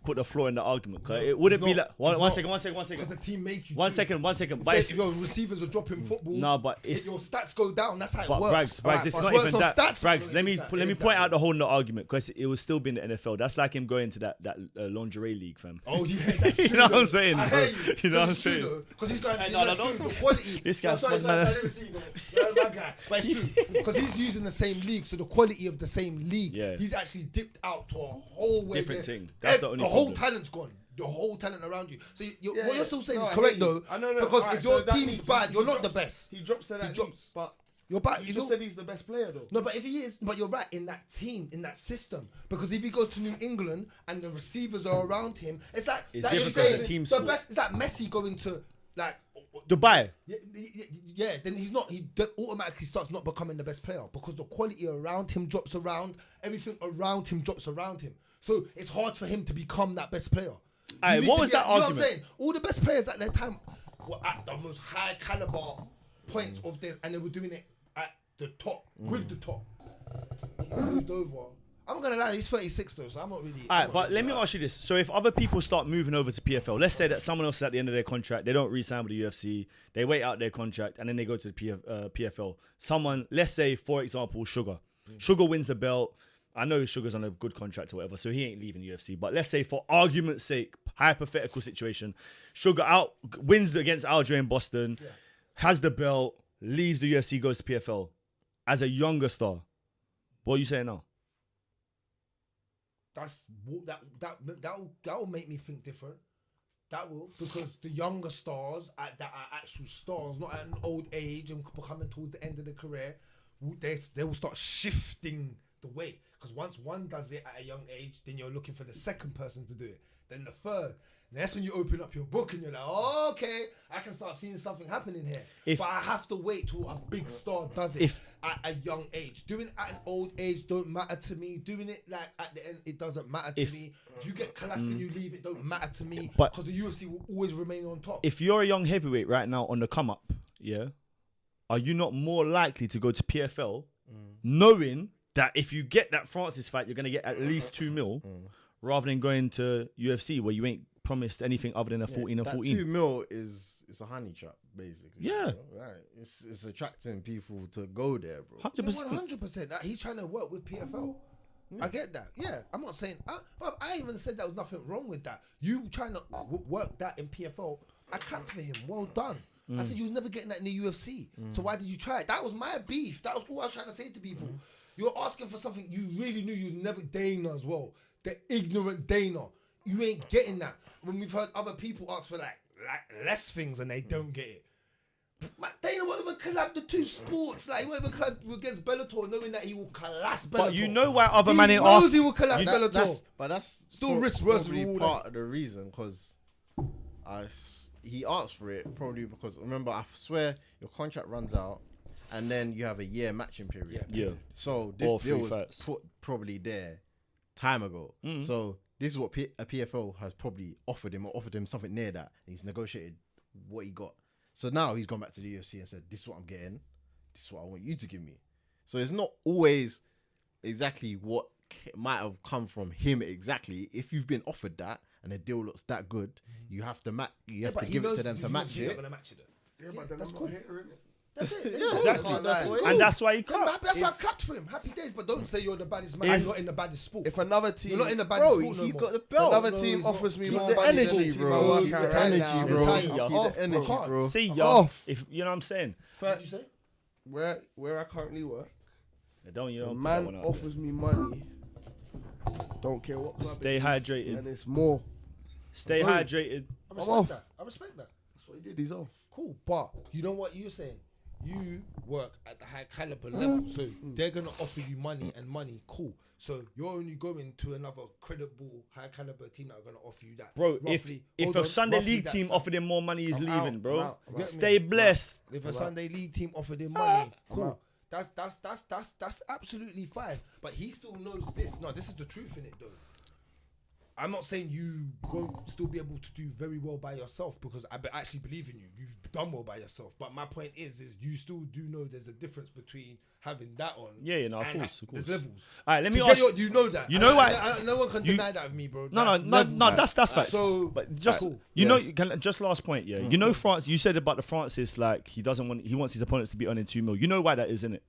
put a flaw in the argument? Cause it wouldn't be like one not. second. Because the team make you. One do. second. But If your receivers are dropping footballs, No, but if it's- your stats go down. That's how it But works. Bragz, it's It not works even on that. stats, Bragz, let me It let me is point that. out the whole in the argument because it will still be in the NFL. That's like him going to that lingerie league, fam. Oh yeah, that's You true, know what I'm though. saying, I bro? hear you. You know what I'm It's true, saying? though, because he's going. Hey, No, no, true. don't- The quality. This guy's sorry, smart, man. I didn't see. You're my guy. But it's true because he's using the same league, so the quality of the same league. Yeah. He's actually dipped out to a whole way Different there. thing. That's the only whole problem. talent's gone. The whole talent around you. So what Yeah. you're still saying No, is I correct hear you. though. I know, Because alright, if your so that team means is bad, you're not the drops- best. He drops to that drops. league, but You're bad. you You just don't- said he's the best player though. No, but if he is, but you're right in that team, in that system, because if he goes to New England and the receivers are around him, it's like It's that you're different 'cause saying the team the sport. best. It's like Messi going to like Dubai. yeah. Then he's not. He automatically starts not becoming the best player because the quality around him drops around. Everything around him drops around him. So it's hard for him to become that best player. Aye, You need what to was be that at- you know argument? what I'm saying? All the best players at their time were at the most high caliber points of this, and they were doing it at the top with the top. He moved over. I'm gonna lie, he's 36 though, so I'm not really. Alright, but let me ask you this. So if other people start moving over to PFL, let's say that someone else is at the end of their contract, they don't re-sign with the UFC, they wait out their contract, and then they go to the PFL. Someone, let's say, for example, Sugar. Sugar wins the belt. I know Sugar's on a good contract or whatever, so he ain't leaving UFC. But let's say, for argument's sake, hypothetical situation, Sugar wins against Aldrin in Boston, has the belt, leaves the UFC, goes to PFL. As a younger star, what are you saying now? That will make me think different. That will, because the younger stars that are actual stars, not at an old age and coming towards the end of the career, they will start shifting the weight. Because once one does it at a young age, then you're looking for the second person to do it. Then the third. And that's when you open up your book and you're like, oh, okay, I can start seeing something happening here. But I have to wait till a big star does it at a young age. Doing it at an old age don't matter to me. Doing it like at the end, it doesn't matter to me. If you get collapsed and you leave, it don't matter to me. Because the UFC will always remain on top. If you're a young heavyweight right now on the come up, yeah, are you not more likely to go to PFL knowing that if you get that Francis fight, you're going to get at least 2 mil rather than going to UFC where you ain't promised anything other than a 14 and 14. 2 mil is a honey trap, basically. Yeah. Right. It's attracting people to go there, bro. 100%. 100%. He's trying to work with PFL. I get that. Yeah. I'm not saying... I even said there was nothing wrong with that. You trying to work that in PFL, I clapped for him. Well done. I said you was never getting that in the UFC. So why did you try it? That was my beef. That was all I was trying to say to people. You're asking for something you really knew you was never... Dana as well. The ignorant Dana. You ain't getting that. When we've heard other people ask for like less things and they don't get it. Dana won't even collab the two sports. Like he won't even collab against Bellator, knowing that he will collapse Bellator. But you know why other man ain't knows asked. he will collapse Bellator. But that's still risk versus probably reward. part of the reason, because he asked for it probably because, remember, I swear your contract runs out and then you have a year matching period. Yeah. So this deal was put probably there time ago. So this is what a PFL has probably offered him something near that. And he's negotiated what he got. So now he's gone back to the UFC and said, this is what I'm getting. This is what I want you to give me. So it's not always exactly what might have come from him exactly. If you've been offered that and the deal looks that good, you have to give it to them to match it. Yeah, but then that's I'm cool. not hearing it. That's it. Exactly. And that's why he cut. That's why I clapped for him. Happy days, but don't say you're the baddest man. You're not in the baddest sport. If another team, you're not in the baddest sport no he more. got the belt. Another team offers me more the money than energy, the bro. team I work Keep out the right energy, now. bro. See Keep ya. the energy, bro. See ya. If you know what I'm saying. What did you say? Where I currently work, Don't a man offers me money. Don't care what. club Stay it is, hydrated. and it's more. Stay hydrated. I respect that. I respect that. That's what he did. He's off. Cool, but you know what you're saying? You work at the high caliber level, so they're gonna offer you money and money. Cool. So you're only going to another credible high caliber team that are gonna offer you that. Bro, Roughly, if a Sunday league team offered him more money, he's leaving, bro. Stay blessed. If a Sunday league team offered him money, cool. That's absolutely fine. But he still knows this. No, this is the truth in it, though. I'm not saying you won't still be able to do very well by yourself, because I actually believe in you. You've done well by yourself. But my point is you still do know there's a difference between having that on. Yeah, of and course. There's levels. All right, let me ask you know that. You know why? No one can deny that of me, bro. No, that's facts. So, but just cool. Just last point, yeah. You know, France. You said about the Francis, like he wants his opponents to be earning 2 mil. You know why that is, innit?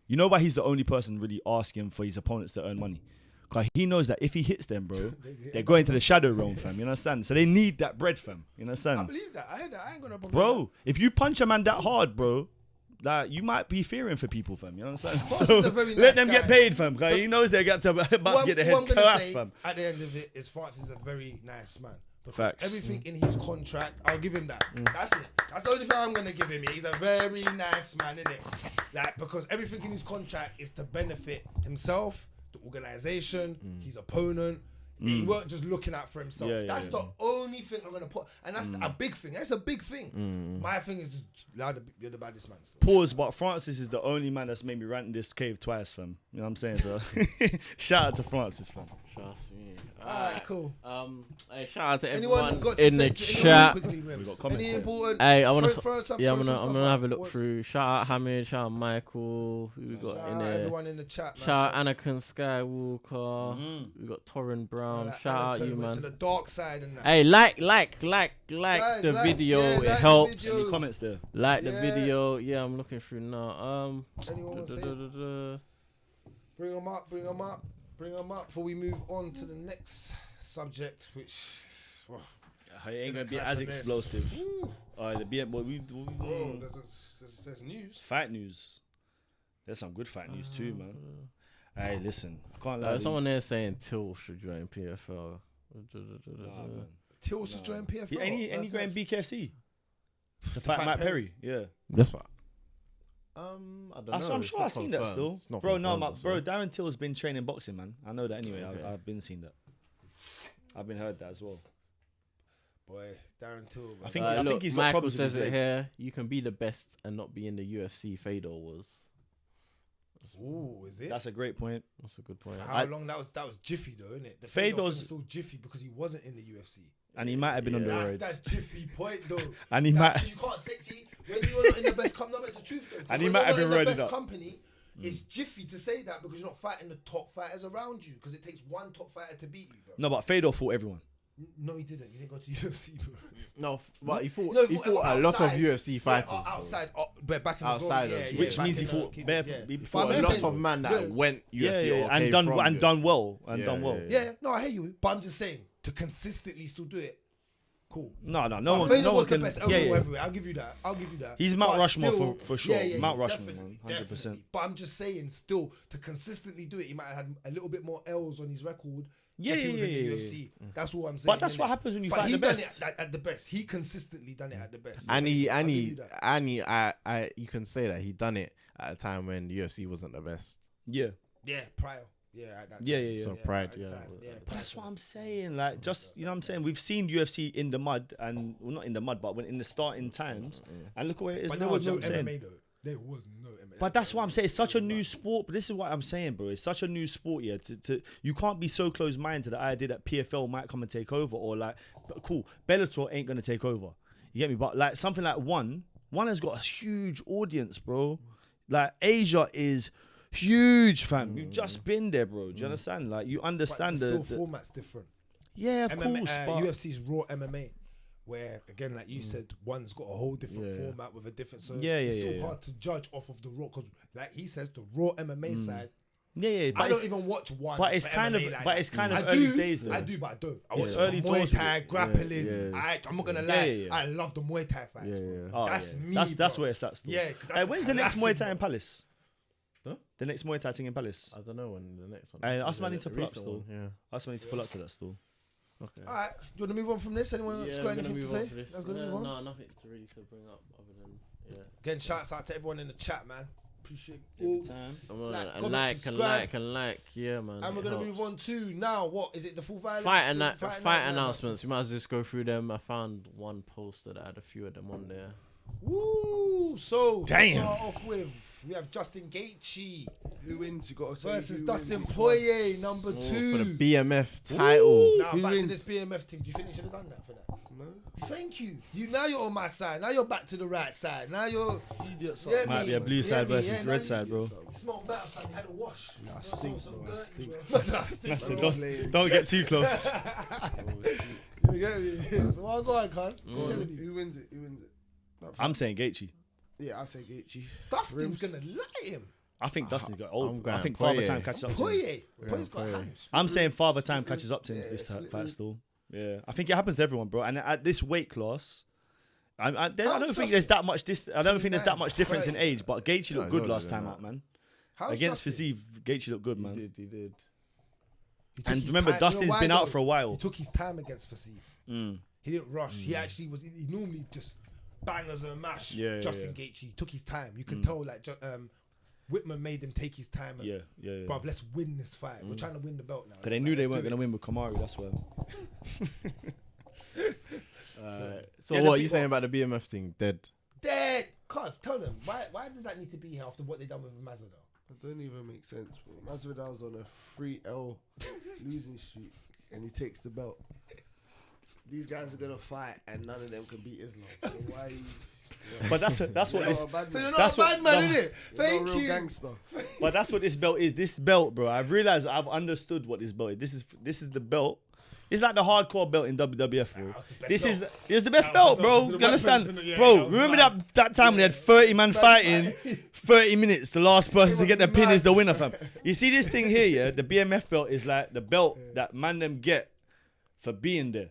You know why he's the only person really asking for his opponents to earn money. Because he knows that if he hits them, bro, they're going to the shadow realm, fam. You understand? So they need that bread, fam. You understand? I believe that. I ain't gonna. Bro, if you punch a man that hard, bro, that you might be fearing for people, fam. You understand? Francis So is a very let nice them guy. get paid, fam. Because he knows they're about to get the head cursed, fam. At the end of it, is Francis is a very nice man. Because Facts. everything in his contract, I'll give him that. That's it. That's the only thing I'm gonna give him. He's a very nice man, innit? Like, because everything in his contract is to benefit himself, the organization, his opponent. He weren't just looking out for himself. That's the only thing I'm gonna put, and that's a big thing. That's a big thing. My thing is just you're the baddest man. Still. Pause, but Francis is the only man that's made me rant in this cave twice, fam. You know what I'm saying? So shout out to Francis, fam. Trust me. Alright, cool. Hey, shout out to Anyone everyone got to in say the chat. quickly, Rimz? We got comments Any there. important? Hey, I wanna. throw some I'm stuff gonna have a out. look What's- through. Shout out Hamid. Shout out Michael. Who we got Shout in out there? everyone in the chat, man. Shout out Anakin Skywalker. We got Torrin Brown. Like Shout out Anakin you, went to man. the dark side and that. Hey, like Guys, the like, video. yeah, It like the helps. video. Any comments there? Like the Yeah. video. Yeah, I'm looking through now. Anyone want to say? Bring them up. Bring them up before we move on to the next subject, which well, It ain't gonna be class as of this. explosive. Bro, there's news. Fight news. There's some good fight news too, man. Hey, listen, I can't lie. Someone there saying Till should join PFL. Nah, man. Till should join PFL. Any going That's BKFC to fight Matt Perry. Yeah. That's what. I don't know. I'm It's sure not I've seen that confirmed. still. It's not Bro, no, confirmed, bro, Darren Till's been training boxing, man. I know that anyway. Okay. I've been seeing that. I've been heard that as well. Boy, Darren Till. I think he's got Michael problems with says his it legs. here. You can be the best and not be in the UFC. Fedor was. Ooh, is it? That's a great point. That's a good point. How long that was jiffy though, isn't it? The Fedor's- thing is still jiffy because he wasn't in the UFC. And he might have been on the That's roads. that jiffy point though. And he might. You can't sexy when you're not in the best company. No, but it's the truth though. And he When might you're have not been in the roided best up. company. It's jiffy to say that because you're not fighting the top fighters around you because it takes one top fighter to beat you, bro. No, but Fedor fought everyone. No, he didn't. He didn't go to UFC, bro. No, but he fought. No, he fought a lot of outside. UFC fighters. Yeah, outside, but back in the Outside glory, of- yeah, Which back means in he the fought kingdoms, bare- yeah. he But fought I'm a just lot saying- of man that yeah. went UFC Yeah, or and came done from and UFC. done well and Yeah, done well. Yeah, no, I hear you, but I'm just saying to consistently still do it. Cool. No But one Fedor was can. the best Yeah, yeah. everywhere. I'll give you that. He's Mount But Rushmore still- for sure. Mount Rushmore, definitely, man, 100%. definitely. But I'm just saying, still to consistently do it, he might have had a little bit more L's on his record. Yeah, if he was in the yeah, yeah, UFC. That's all I'm saying. But that's innit? what happens when you But fight he the done best. it at the best. He consistently done it at the best. And I'll give you that. you can say that he done it at a time when the UFC wasn't the best. Yeah. Yeah, prior. Yeah, at that time. Yeah. So pride, at the yeah. time, But that's what I'm saying. Like, just, you know what I'm saying? We've seen UFC in the mud, and, well, not in the mud, but when in the starting times, and look where it is But now. there was you know no what I'm saying? MMA though. There was no MMA. But that's what I'm saying. It's such a new sport. But this is what I'm saying, bro. It's such a new sport, yeah. You can't be so close-minded to the idea that PFL might come and take over, or like, but cool, Bellator ain't gonna take over. You get me? But like something like One has got a huge audience, bro. Like Asia is huge, fam. You've just been there, bro. Do you understand? Like you But understand still the format's different. yeah, of MMA, course. But UFC's raw MMA, where again, like you said, one's got a whole different format with a different. So it's still hard to judge off of the raw because, like he says, the raw MMA side. yeah, but I it's, don't even watch one. but it's for kind of MMA like but that. it's kind of I early do, days though. I do, but I don't. I Yeah. watch Early the doors Muay with Thai, it. grappling. Yeah. I'm not gonna Yeah, lie. yeah. I love the Muay Thai fights. Yeah, bro. yeah. Oh, That's yeah. me. That's bro. where it's at still. Yeah. 'Cause that's Hey, when's the next Muay Thai in bro. Palace? Huh? The next Muay Thai thing in Palace. I don't know when the next one. Hey, us The man need to pull up recent still. one, Yeah. That's why I need to pull up to that still. Okay. All right. Do you want to move on from this? Anyone else got anything to say? I'm gonna move on. No, nothing to really to bring up other than Again, shouts out to everyone in the chat, man. Appreciate it all. Like, comment, and subscribe. like, yeah, man. And we're gonna move on to now. What is it? The full violence Fight night announcements. We might as well just go through them. I found one poster that had a few of them on there. Woo! So Damn. to start off with, we have Justin Gaethje Who wins? You got to say versus who Dustin wins. Poirier, number Oh, 2. for the BMF title. Now Who back to wins? this BMF thing. Do you think you should have done that for that? No. Thank you. Now you're on my side. Now you're back to the right side. Now you're Idiot. Yeah, Might be a blue side versus yeah, red no, side, bro. smell better, fam. You had a wash. Nah, I You stink, so bro, I dirty, stink. bro. I stink, That's it. bro. Don't get too close. You get me? So well, go on, cuz. Who wins it? Who wins it? I'm saying Gaethje. Yeah, I say Gaethje. Dustin's Rimz. gonna light him. I think Dustin's got I'm old. going I think Father Poirier. Time catches up to him. Poirier. Poirier's got Poirier. hands. I'm saying Father Time catches up to him Yeah, this it's fight Rimz. still. Yeah, I think it happens to everyone, bro. And at this weight class, I don't How's think there's that much. I don't think there's that 29, much difference in 30. age. But Gaethje No, looked he's good older last than time that. out, man. How's Against Justin? Fiziev, Gaethje looked good, man. He did. He took And his remember, time. Dustin's You know been why, out though? for a while. He took his time against Fiziev. He didn't rush. He actually was. He normally just bangers and mash. Yeah, Justin yeah. Gaethje. He took his time. You can tell like Whitman made him take his time. And, Yeah. bruv, let's win this fight. We're trying to win the belt now. Because they knew they weren't going to win with Kamaru. That's why. So Yeah, what are the you saying about the BMF thing? Dead. Dead. Cuz, tell them why does that need to be here after what they done with Masvidal? It don't even make sense, bro. Masvidal's on a 3-L losing streak and he takes the belt. These guys are gonna fight and none of them can beat Islam. So why? Are you, But that's what this. So you're not That's a bad what- man, no. innit? You're Thank not a real you. gangster. But that's what this belt is. This belt, bro. I've realized. I've understood what this belt is. This is the belt. It's like the hardcore belt in WWF, bro. It's the best belt, bro. That was the You understand, weapons, yeah, bro? that was Remember mad. that time they had 30 man fighting, 30 minutes. The last person to get the pin is the winner, fam. You see this thing here, yeah? The BMF belt is like the belt that man them get for being there.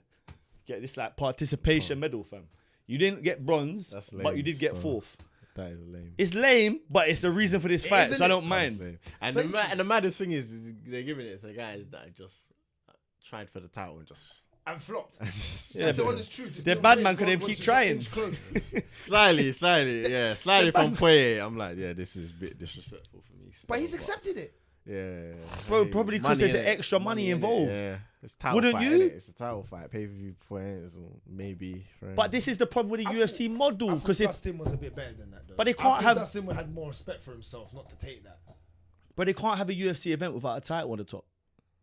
Get this like participation medal, fam. You didn't get bronze, That's but you lame, did get so- fourth. That is lame. It's lame, but it's the reason for this fight, isn't so I it? don't That's mind. lame. And the maddest thing is they're giving it to guys that just tried for the title and just. and flopped. Yeah, That's the but honest truth. Just the didn't bad play man it, couldn't God, keep just trying. inch closer. Slightly from Poye. I'm like, yeah, this is a bit disrespectful for me. But he's still, accepted it. Yeah. Bro, Hey, probably because money there's in it, extra money in it, involved. Yeah. It's a title Wouldn't fight, you? innit? It's a title fight. Pay-per-view points or maybe. But this is the problem with the UFC model, I because think if Dustin was a bit better than that, though. But they I can't think have- Dustin would had more respect for himself not to take that. but they can't have a UFC event without a title on the top.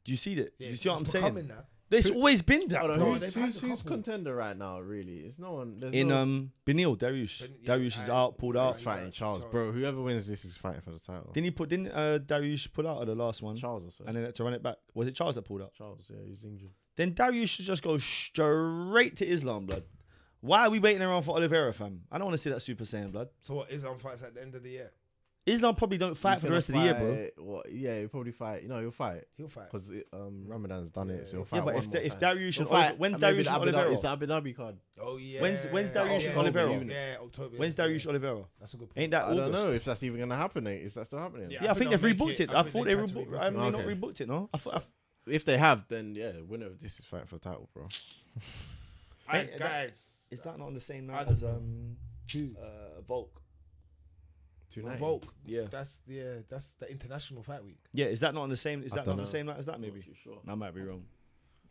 Do you see that? Yeah, Do you see what I'm it's saying? becoming that. There's always been that. Hold on, bro. they've had a who's couple. contender right now? Really, it's no one. There's In no, Benil, Dariush. Yeah, Dariush is I- out, pulled out. he's fighting Charles, bro. Whoever wins this is fighting for the title. Didn't Dariush pull out of the last one? Charles, I said. And then had to run it back. Was it Charles that pulled out? Charles, yeah, he's injured. Then Dariush should just go straight to Islam, blood. Why are we waiting around for Oliveira, fam? I don't want to see that Super Saiyan, blood. So what, Islam fights at the end of the year? Islam probably don't fight He's for the gonna rest of the year, bro. fight- What? Yeah, he'll probably fight. You know, he'll fight He'll fight. because Ramadan's done it, so he'll Yeah, fight. Yeah, but one if more if time. Dariush He'll and fight, when's and maybe Dariush and It's the Oliveira? Abu Dhabi card. Oh yeah. When's Dariush yeah, and Oliveira? Yeah, October. When's Dariush Oliveira? That's a good point. Ain't that I don't know August? if that's even gonna happen. Is that still happening? Yeah. Yeah, I think they've they'll make rebooked it. it. I I think thought they they tried to rebooked. rebook I mean, it. not Okay. rebooked it, no. I thought. If they have, then yeah, winner of this is fighting for the title, bro. Alright, Hey, guys. Is that not on the same I night don't as know. Volk? 290. Volk. Yeah. That's the international fight week. Yeah, is that not on the same? Is I that not don't on the know. same night as that? I'm Maybe. not too sure. I might be wrong.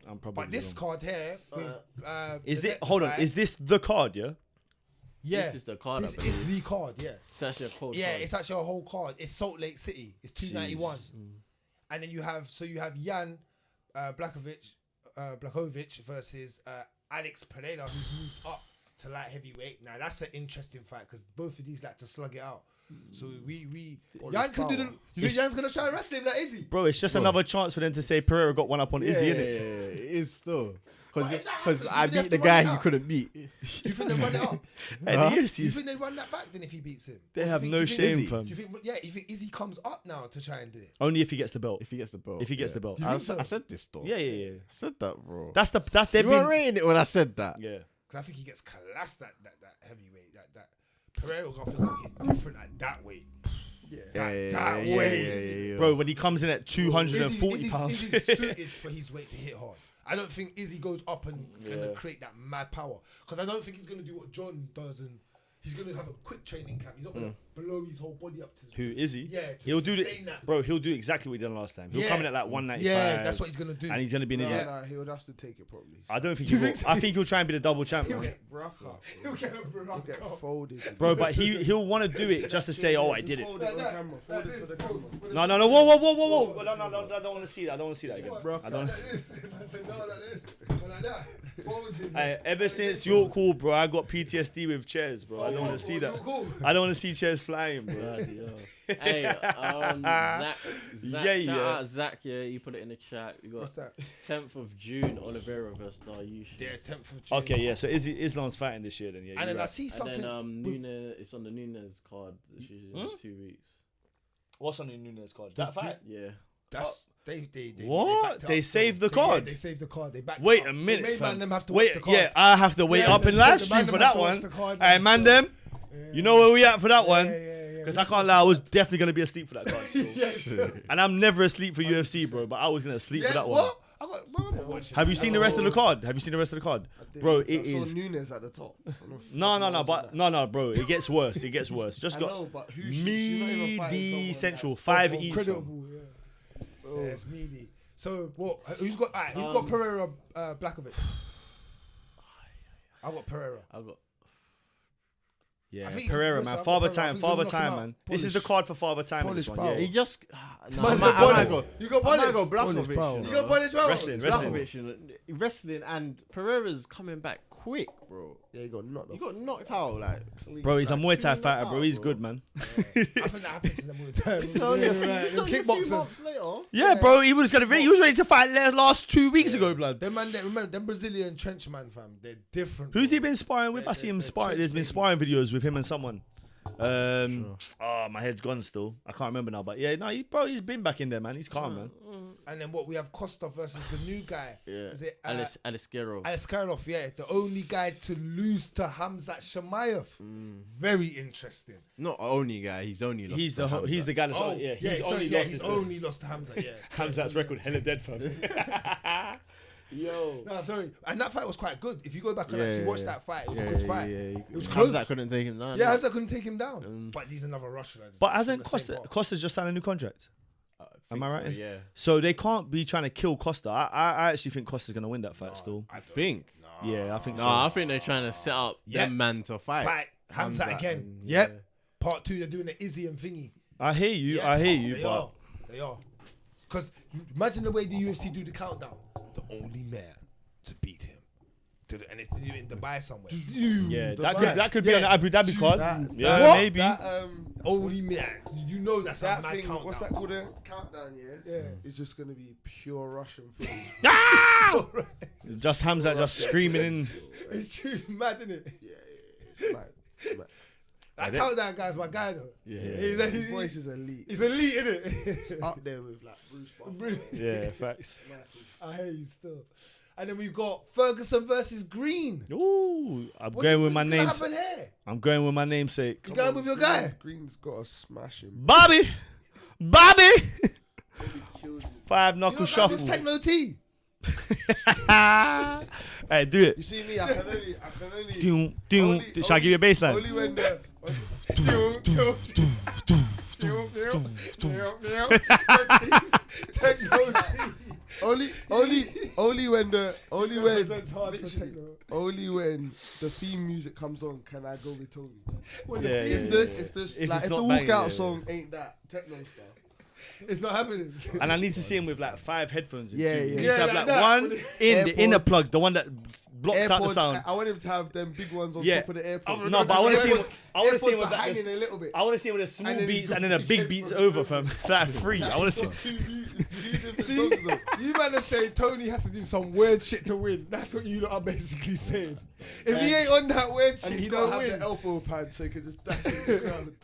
I'm probably. But this wrong. card here, with, Is the it? next Hold on. fight- Is this the card? Yeah. yeah? This is the card. This I is believe. the card. Yeah. It's actually a cold Yeah, card. it's actually a whole card. It's Salt Lake City. It's 291, and then you have Jan Blachowicz versus Alex Pereira, who's moved up to light heavyweight. Now that's an interesting fight because both of these like to slug it out. So Jan can do the. You think Jan's gonna try and wrestle him like Izzy? Bro, it's just another chance for them to say Pereira got one up on Izzy, yeah, innit? it is still. But if that Because happens, I you think they beat have the to guy run it you out? couldn't beat. You think they run it up? And Huh? yes, You think they run that back then if he beats him? they Or have you no think- you think- shame, fam. Do you think? Yeah, you think Izzy comes up now to try and do it? Only if he gets the belt. If he gets the belt. If he gets the belt. You I think so? said this though. Yeah, yeah, yeah. I said that, bro. That's they've You weren't been. rating it when I said that. Yeah. Because I think he gets classed that heavyweight. That Pereira I feel like hit different at that weight. Yeah. That way. yeah. Bro, when he comes in at 240 pounds. Izzy's suited for his weight to hit hard. I don't think Izzy goes up and gonna create that mad power. Because I don't think he's gonna do what John does and he's gonna have a quick training camp. He's not gonna blow his whole body up to Who is he? Yeah, to He'll do sustain that. Bro, he'll do exactly what he done last time. He'll come in at like 195. Yeah, that's what he's gonna do. And he's gonna be an idiot. Nah, he would have to take it probably. I don't think he will. I think he'll try and be the double champ, He'll man. get Braka. he'll get a He'll get Bronco. folded. Bro, but he'll want to do it just to say, oh, I did it. Fold it on camera. Fold it for the camera. No, whoa. No, I don't want to see that. I don't want to see that again. I don't. Like this. I said no, like this. Or like that. Forward him. Hey, ever since York Hall, bro, I got PTSD with chairs, bro. I don't want to see that. I don't want to see chairs flying, bro. Bloody hell. Hey, Zach, Yeah. shout out Zach, yeah, you put it in the chat. We got What's that? 10th of June, Oliveira versus Dariush. Yeah, 10th of June. Okay, yeah. So Islam's fighting this year, then. Yeah. And you're then I right. see And something. then Nunez, it's on the Nunez card. Which is in 2 weeks. What's on the Nunez card? That fight? Yeah. That's they What? backed it They up, saved so the card? Yeah, they saved the card. They backed Wait it a up. minute, They made fam. man them have to Wait, watch the card. yeah, I have to wait Yeah, up in the live man stream them for have that to watch one. the card, Hey, man, still. them. You know where we at for that one? Yeah. Because I can't lie, I was definitely gonna be asleep for that card. Still. And I'm never asleep for UFC, bro. But I was gonna sleep for that one. what? I got watching. Have you seen the rest of the card? Have you seen the rest of the card, bro? It I is. saw Nunes at the top. No, bro. It gets worse. It gets worse. Just I got know, but who? She's not even fighting Meaty someone Central that's 5 so East. Incredible, yeah. Yeah, it's meaty. So what? Who's got? Who's got Pereira Blachowicz? I got Pereira. I got. Yeah, I think Pereira, listen, man. I've got Father Pereira. I time, think Father he's gonna time, knock him man. out. This is the card for Father time. Polish This one, power. yeah. He just. Man's I got might Polish. go. You got I might Polish. go Polish Blachowicz. power. you You know. got Polish well. Wrestling. Blachowicz, you know, wrestling, and Pereira's coming back quick, bro. Yeah, he got knocked He off. got knocked out, like. Bro, he's a Muay Thai Two fighter, bro. knockouts, He's bro. good, man. I think that happens to them all the time. It's only a few- Yeah, it's only a few kickboxers. months later. Yeah, bro. He was ready to fight last 2 weeks ago, blood. Them man, remember them Brazilian trench man, fam. They're different. Who's bro. he been sparring with? I see him sparring. There's been sparring videos with him and someone. Oh, my head's gone still. I can't remember now, but yeah, no, he's been back in there, man. He's calm, man. And then what? We have Costa versus the new guy. Yeah. Is it Alice Karov. Alex Karloff, yeah, the only guy to lose to Hamzat Shemaev. Very interesting. Not only guy, he's only lost. He's to the Hamza. he's the guy that's he's only lost. he's his only lost to Hamzat, yeah. Hamzat's record hella dead, fam. Yo. No, sorry. And that fight was quite good. If you go back and actually watch that fight, it was a good fight. It was Hamza close. couldn't take him down. Yeah, Hamza couldn't take him down. But he's another Russian. But hasn't Costa's just signed a new contract? Am I right? So, yeah. So they can't be trying to kill Costa. I actually think Costa's gonna win that fight still. I think. Yeah, I think so. No, I think they're trying to set up them man to fight. Hamza again. and- Yep. Part 2, they're doing the Izzy and thingy. I hear you. Yeah, I hear you. They But are. They are. Because imagine the way the UFC do the countdown. The only man to beat him. And it's in Dubai somewhere. yeah, Dubai. that could be on the Abu Dhabi card. Yeah, What? maybe. That, Only man. You know that's a that mad thing, countdown. what's that called? A countdown, yeah? Yeah. It's just going to be pure Russian film. Just Hamza just screaming in. It's true, mad, isn't it? It's mad. It's mad. That countdown guy's my guy though. Yeah. His voice is elite. He's elite, isn't it? Up there with like Bruce Buffer. Brilliant. Yeah, facts. I hear you still. And then we've got Ferguson versus Green. Ooh, I'm What do you going with my think's name. gonna happen here? I'm going with my namesake. You going with your guy? Green's got to smash him. Bobby! 5 knuckle You know, shuffle. this Techno T. Hey, do it. You see me? I can only. Doom, doom. Only- Shall I give you a baseline? Only when the. Techno T. Only when Represents hard for literally, techno. only when the theme music comes on can I go with Tony. When Yeah, the yeah, theme- yeah. If If the it's not banging, walkout yeah, song ain't that techno stuff. It's not happening. And I need to see him with like 5 headphones in. Yeah, too. yeah. He needs Yeah, to have like like that. one in the inner AirPods. plug, the one that blocks out the sound. I want him to have them big ones on Yeah. top of the AirPods. No, but I want to see him. AirPods- I want to see him AirPods with are that. hanging a little bit. I want to see him with the small And then he's beats got and then the big big headphones beats over from that free. I want to see. Two different See, songs on. you man are saying Tony has to do some weird shit to win. That's what you lot are basically saying. If he ain't on that weird shit, And he he don't don't have win. the elbow pad so he can just dash it to the ground.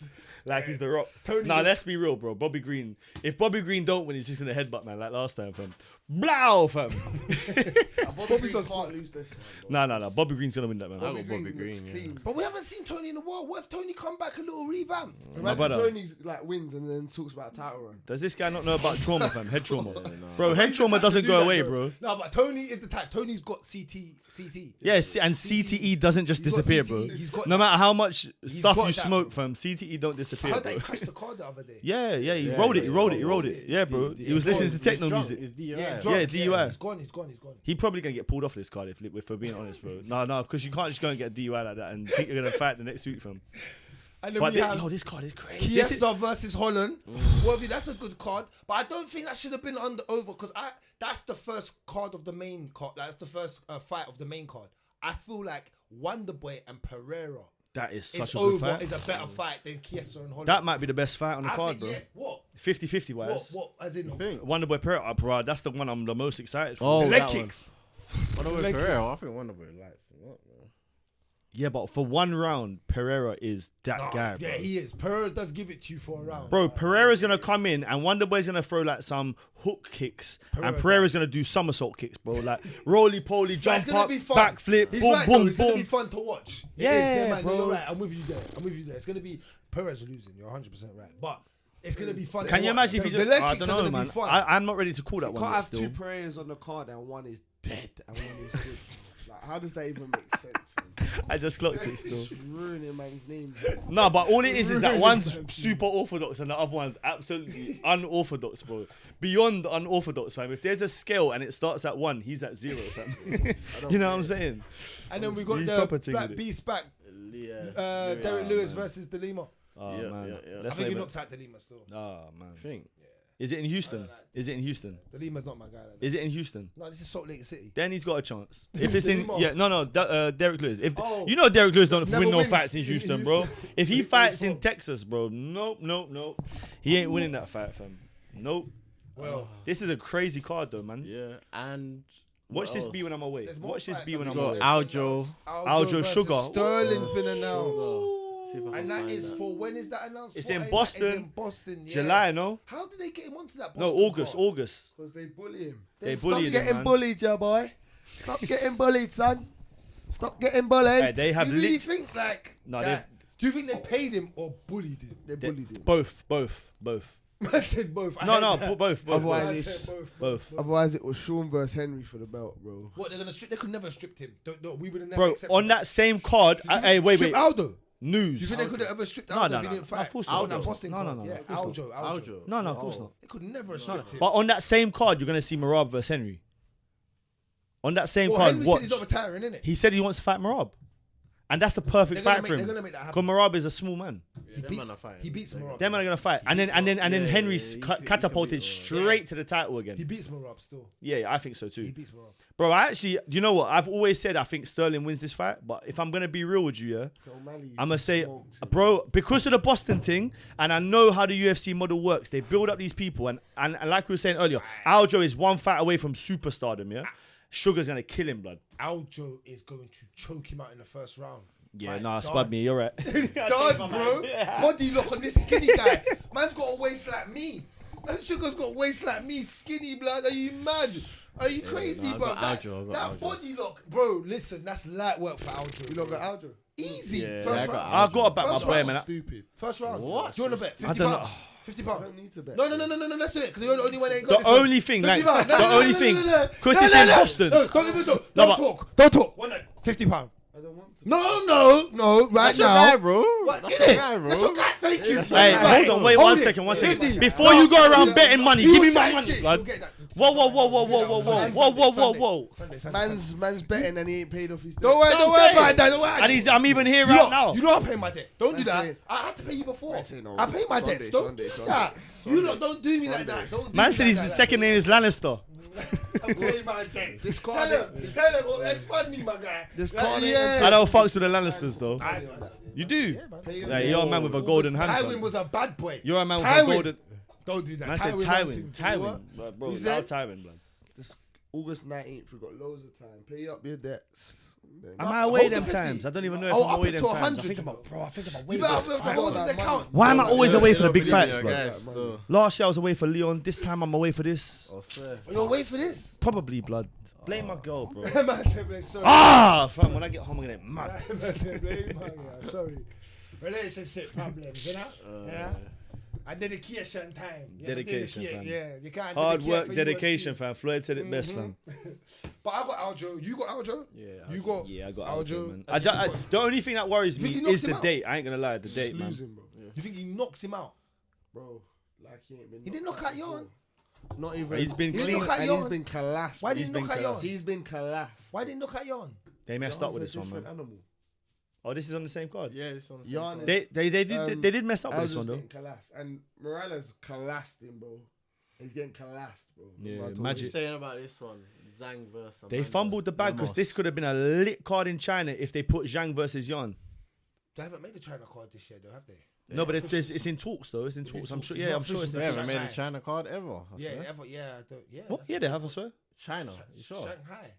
Like he's the Rock. Tony Nah, is- let's be real, bro. Bobby Green. If Bobby Green don't win, he's just gonna headbutt, man, like last time, fam. Blow, fam. Bobby Bobby's Green on can't smart. lose this one. Nah. Bobby Green's gonna win that, man. I got Bobby looks Green, yeah. clean. But we haven't seen Tony in a while. What if Tony come back a little revamp? My brother. Tony like wins and then talks about a title run. Does this guy not know about trauma, fam? Head trauma. nah. Bro, head trauma doesn't go away, bro. No, but Tony is the type. Tony's got CT. Yes, and CTE doesn't just He's got disappear, CTE, bro. he's got No matter how much stuff got you that, smoke, fam, CTE don't I disappear, heard that bro. he crashed the car the other day. Yeah, he Yeah, rolled it, yeah, he rolled yeah. it. Yeah, bro. He was listening to techno music. Yeah, drunk, DUI. He's gone. He probably gonna get pulled off this card if we're being honest, bro. No, because you can't just go and get a DUI like that and think you're gonna fight the next week, fam. And then But we have this card is crazy. This is- Chiesa versus Holland. Well, that's a good card, but I don't think that should have been over because that's the first card of the main card. That's the first fight of the main card. I feel like Wonderboy and Pereira That is such is a good over. fight. Is a better fight than Chiesa and Holland. That might be the best fight on the I card, think, bro. yeah. What? 50-50 wise. What? As in Wonderboy Pereira, bro. That's the one I'm the most excited for. Oh, the leg that one. kicks. Wonderboy Leg Pereira. kicks. I think Wonderboy lights him up, man. Yeah, but for one round, Pereira is that Nah, guy, bro. yeah, he is. Pereira does give it to you for a round. Bro, Pereira's gonna come in and Wonderboy's gonna throw like some hook kicks, and Pereira's gonna do somersault kicks, bro. Like roly poly, But it's jump gonna up, be fun. backflip, He's boom, right, though. boom, It's gonna be boom. fun to watch. It Yeah, is, man. bro. You're right. I'm with you there. It's gonna be Perez losing. You're 100% right. But it's gonna be fun. Can to you watch. imagine if he The just? leg I kicks don't are know, gonna man. be fun. I'm not ready to call that You one. can't yet have still. two Pereiras on the card and one is dead and one is good. Like, how does that even make sense? Man? I just clocked it still. It's ruining man's name. No, but all it is that one's super orthodox and the other one's absolutely unorthodox, bro. Beyond unorthodox, fam. If there's a scale and it starts at 1, he's at 0, fam. You know what I'm saying? And then we got He's the proper ting Black with it. Beast back. Yeah. Derek Lewis versus De Lima. Oh Yeah, man, yeah. I Let's think he not knocks out De Lima still. Oh man, I think. is it in Houston? Is it in Houston? De Lima's not my guy. Like that. Is it in Houston? No, this is Salt Lake City. Then he's got a chance. If it's in, Lima. yeah, no, Derek Lewis. If Oh. you know Derek Lewis don't Never win no wins fights in in Houston, bro. Houston. If he He fights plays in for- Texas, bro, nope. He ain't winning that fight, fam. Nope. Well, This is a crazy card, though, man. Yeah, and Watch what this else? be when I'm away. there's more Watch this fights be when that I'm we away. got. Aljo. Aljo versus Sugar. Sterling's been announced. See if I can And that find is for when is that announced? It's for? in Like, Boston. It's in Boston. Yeah. July, no? How did they get him onto that? No, Boston August. card? August. Because they bully him. They Stop bullied him, getting man. bullied, yeah, boy. Stop getting bullied, son. Stop getting bullied. Hey, they have You really lit. think like No, that? Do you think they paid him or bullied him? They bullied him. Both. I said both. Both. Otherwise, I it's- said both. Both. Otherwise, it was Sean versus Henry for the belt, bro. What they're gonna strip? They could never have stripped him. No, we would have never. Bro, accepted on that same card, hey, wait. Strip Aldo. News. You think they could have ever stripped No, Aldo no, if he no. didn't No, fight? of course On not. that Boston No, card. no, Yeah, of course not. Aljo. No, of course not. They could never have stripped him. But on that same card, you're gonna see Marab versus Henry. On that same Well, card, Henry watch. said he's not retiring, innit? He said he wants to fight Marab, and that's the perfect fight for him. They're gonna make that Because happen. Marab is a small man. He beats Marab. Them man are gonna fight, and then Henry's catapulted straight to the title He again. beats Marab still. Yeah, I think so He too, beats Marab. bro. I actually, you know what? I've always said I think Sterling wins this fight, but if I'm gonna be real with you, I'm gonna say, bro, because of the Boston thing, and I know how the UFC model works. They build up these people, and like we were saying earlier, Aljo is one fight away from superstardom. Yeah, Sugar's gonna kill him, blood. Aljo is going to choke him out in the first round. Yeah, Fight nah, done. spud me. You're right. Done, bro. Body look on this skinny guy. Man's got a waist like me. That Sugar's got a waist like me, skinny blood. Are you mad? Are you crazy, nah, I bro? got That, Aljo, I got that Aljo. body look, bro. Listen, that's light work for Aljo. You lot got Aljo. Easy. Yeah, First I got round. I've got to back my First boy, round. man. Stupid. First round. What? Do you want to bet? 50 I don't know. pounds. 50 I pounds. don't need to bet. No. Let's do it because you're the only one that ain't got The this one. only thing, 50 Lankz, pounds. the only thing, because it's in Boston. No, don't even talk. No, Don't but- talk. Don't talk. One night. 50 pounds. I don't want to. No. Right That's your now. guy, bro. What, That's innit? your guy, bro. That's your guy. Thank you. Hey, Right. hold on, wait, Hold one it. second. 50. Before you go around betting money, You give me my chat money, shit. blood. You'll get that. Whoa. Sunday. Man's betting and he ain't paid off his debt. Don't worry about that. Don't worry. And I'm even here right now. You know I'm paying my debt. Don't do Man that. say- I had to pay you before. Man say no. I pay my Sunday, debts. Don't Sunday, do Sunday. that. You Sunday. lot don't do me like that. Don't do Man me said like his that. second name is Lannister. I pay my debts. This Tell card him. ain't- Tell him. Expand me, my guy. This Like, card ain't yeah. I don't fucks with the Lannisters though. I- You do. Pay your Yeah, you're a man with a golden hand. Tywin fam. was a bad boy. You're a man with a Tywin. golden. Don't do that. Man said man Tywin. things. Tywin. Bro, You now said? Tywin, blood. This August 19th, we've got loads of time. Pay up your debts. Then- Am I away hold the them 50. times? I don't even know if Oh, I'm up away it them to times. 100, I think you about, know. bro, I think I'm You away better this have to time. hold his account. Why am I always away for the big fights, bro? Guys, still. Last year I was away for Leon. This time I'm away for this. Oh, sir. You're wait for this. Probably, blood. Blame my girl, bro. Man said, "Blame, sorry." Ah, fam, when I get home, I'm gonna get mad. Man said, "Blame, man, yeah, sorry. Relationship problems, you know? Yeah. And dedication time. You know, Dedication, fam. Yeah, you can't. Hard dedicate work, for dedication, UFC. fam. Floyd said it best, fam. But I got Aljo. You got Aljo? Yeah. You got Yeah, I got Aljo. Aljo, man. And you got- The only thing that worries You think me he knocks is him the out? date. I ain't gonna lie, the Just date, man. losing, bro. You think he knocks him out? Bro, like he ain't been. He didn't knocked knock out before. Yon. Not even. He's been He didn't clean. knock out and Yon. he's been collapsed. Why bro. did he knock out Yon? He's been collapsed. Why didn't he knock out Yon? They messed up with Yarn's this a one, man. different animal. Oh, this is on the same card. Yeah, this one. Yarn is- They did mess up with this Aljo's one though. getting collapsed. And Morales collapsed him, bro. He's getting collapsed, bro. Yeah, Bro, I told What magic. you saying about this one? Zhang versus. They Amanda fumbled the bag because Ramos. this could have been a lit card in China if they put Zhang versus Yan. They haven't made the China card this year, though, have they? No, but it's in talks though. It's in talks. I'm talks? sure. It's Yeah, not I'm sure it's in They official. haven't talks. made a China card ever. I Yeah, swear. yeah. What? Yeah, they have. I swear. China. You sure? Shanghai.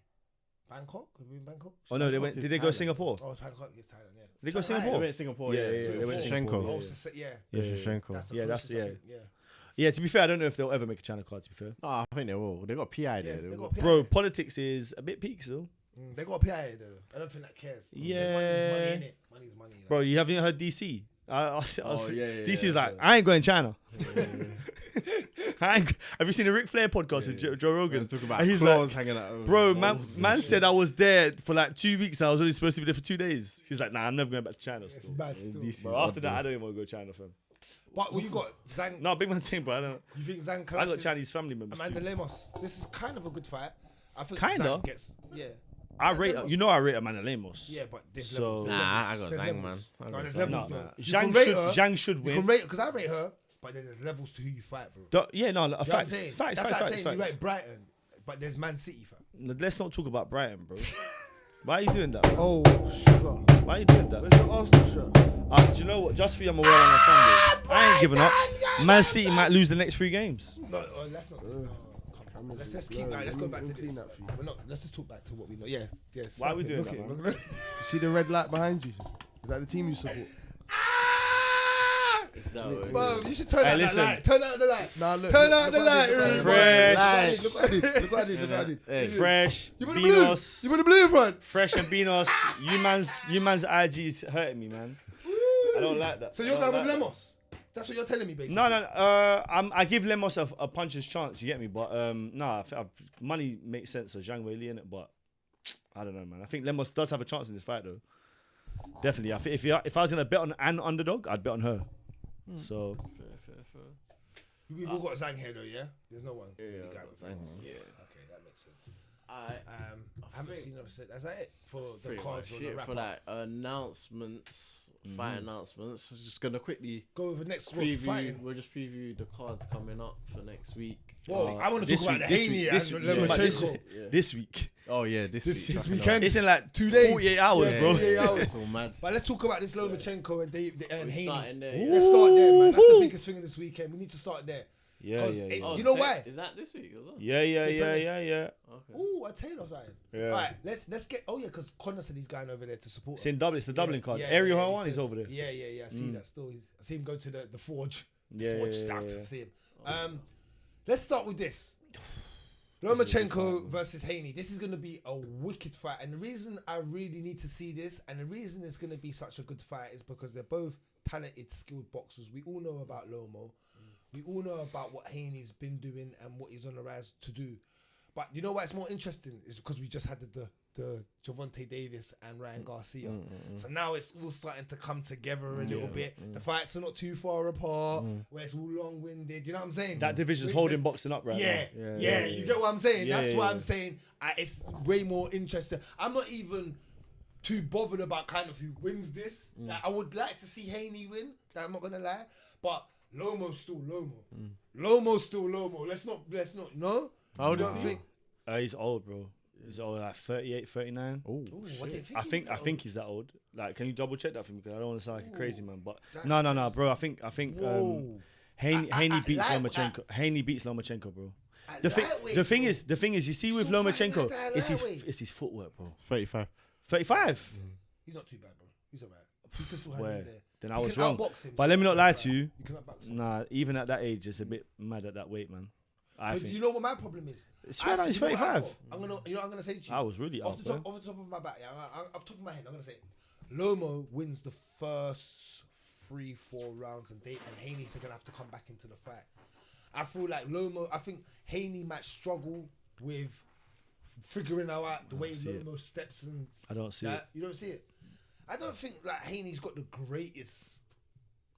Bangkok? Have we been Bangkok? Oh no, they Bangkok went. is Did they go Thailand. Singapore? Oh, Bangkok is Thailand, yeah. Did they go Shanghai. Singapore? They went Singapore. Yeah, Yeah, yeah, they went Singapore. Oh, Yeah, so- yeah. Yeah, Lomachenko. That's the Yeah, that's- process, I yeah. think, yeah. Yeah, to be fair, I don't know if they'll ever make a China card. To be fair, No, I think they will. They got PI there. Yeah, They they will. got bro, PI. politics is a bit peak still. They got a PI though. I don't think that cares. Yeah. Money in it. Money's money. You know? Bro, you haven't heard DC? DC is like, yeah. I ain't going China. Have you seen the Ric Flair podcast with Joe Rogan? Talk about And he's claws like, hanging out. bro, man said I was there for like 2 weeks and I was only supposed to be there for 2 days. He's like, nah, I'm never going back to China It's still. bad still. Bro, after that, I don't even want to go to China, fam. But what you got Zhang. No, big man team, but I don't. You think Zhang I collapses? got Chinese family members Amanda too. Lemos. This is kind of a good fight. I think Kinda? Zhang gets. Yeah. I rate, you know, I rate Amanda Lemos. Yeah, but there's So- levels. Nah, I got There's Zhang, levels. man. I No, got there's Zhang. levels. No, though. You can rate her. Zhang should You can win. rate because I rate her, but then there's levels to who you fight, bro. Yeah, no, You know what I'm facts, saying? facts, That's facts, like facts, saying you facts. rate Brighton, but there's Man City, fam. No, let's not talk about Brighton, bro. Why are you doing that? Oh, sugar. Why are you doing that? Where's the Arsenal shirt? Do you know what? Just for you, I'm aware on a Sunday. I ain't giving up. Man City might lose the next 3 games. No, let's not. No, come on. Let's just keep. Let's go back to this. We're not. Let's just talk back to what we know. Yeah, yes. Why are we doing look that, it, man? look it. See the red light behind you? Is that the team you support? Is that what it Bro, is? you should turn Hey, out listen. that light. Turn out the light. Nah, look. Turn look, out the look what I light, did, look what I did. Fresh. Look what I did. Look what I did. Look what I did. Hey, Fresh, You put the blue. Beanos, You put the blue front. Fresh and Beanos. You man's IG is hurting me, man. I don't like that. So you're I don't going with like that. Lemos. That's what you're telling me, basically. No. I give Lemos a puncher's chance. You get me? But money makes sense. So Zhang Weili in it, but I don't know, man. I think Lemos does have a chance in this fight, though. Definitely. I think if I was gonna bet on an underdog, I'd bet on her. So. Fair. We've all got Zhang here, though, yeah? There's no one. Yeah, guy with Zhang. Yeah. Okay, that makes sense. I haven't seen enough. Is that it for the pretty cards much or the it wrap for up? like announcements, fight announcements. I'm just gonna quickly Go over next what's preview. fighting. We'll just preview the cards coming up for next week. Well, I want to this talk about the week, Haney this and week, Lomachenko. This week. Oh yeah, this This week. weekend. It's in like 2 days. 48 hours, Yeah, bro. 48 hours. It's all mad. But let's talk about this Lomachenko and Haney. Starting there. Let's start there, man. That's the biggest thing of this weekend. We need to start there. Yeah. 'Cause Oh, you know is why? that- Is that this week as well? Yeah. Okay. Ooh, a Taylor's right. Yeah. Right, let's get. Oh yeah, because Connor said he's going over there to support. It's in Dublin. It's the Dublin card. Yeah, Ariel yeah, he Hawani is says- over there. Yeah. I see that still. I see him go to the forge. Yeah, Forge yeah, stout. yeah. I see him. Let's start with this. Lomachenko versus Haney. This is going to be a wicked fight, and the reason I really need to see this, and the reason it's going to be such a good fight, is because they're both talented, skilled boxers. We all know about Lomo. We all know about what Haney's been doing and what he's on the rise to do. But you know why it's more interesting is because we just had the Gervonta Davis and Ryan Garcia. So now it's all starting to come together a little bit. The fights are not too far apart, where it's all long-winded. You know what I'm saying? That division's holding boxing up right Yeah, now. yeah, you get what I'm saying? Yeah, That's yeah, why yeah. I'm saying it's way more interesting. I'm not even too bothered about kind of who wins this. Like, I would like to see Haney win, I'm not going to lie. But Lomo's still Lomo. Lomo's still Lomo. Let's not, no? How old You is don't he? think? He's old, bro. He's old, like 38, 39. Oh, Ooh, I didn't I he think was that I think he's that old. Like, can you double check that for me? Because I don't want to sound like a crazy man. But That's no, bro. I think Whoa. Haney I beats like Lomachenko. Haney beats Lomachenko, bro. At The lightweight, thing bro. is, you see with Still fighting Lomachenko, at it's lightweight. his footwork, bro. 35. 35. He's not too bad, bro. He's alright. He can still hang Where? in there. Then You I was can wrong. outbox him, But let me not lie to right? you. You can outbox him. Nah, even at that age, it's a bit mad at that weight, man. I But think. you know what my problem is? It's right now, he's You know what I 35. got? I'm gonna, you know what I'm gonna say to you? I was really off up, the top of my back, off the top of my head, I'm gonna say Lomo wins the first 3-4 rounds, and Haney's gonna have to come back into the fight. I feel like I think Haney might struggle with figuring out the way see it. Lomo steps and I don't see it. You don't see it. I don't think like Haney's got the greatest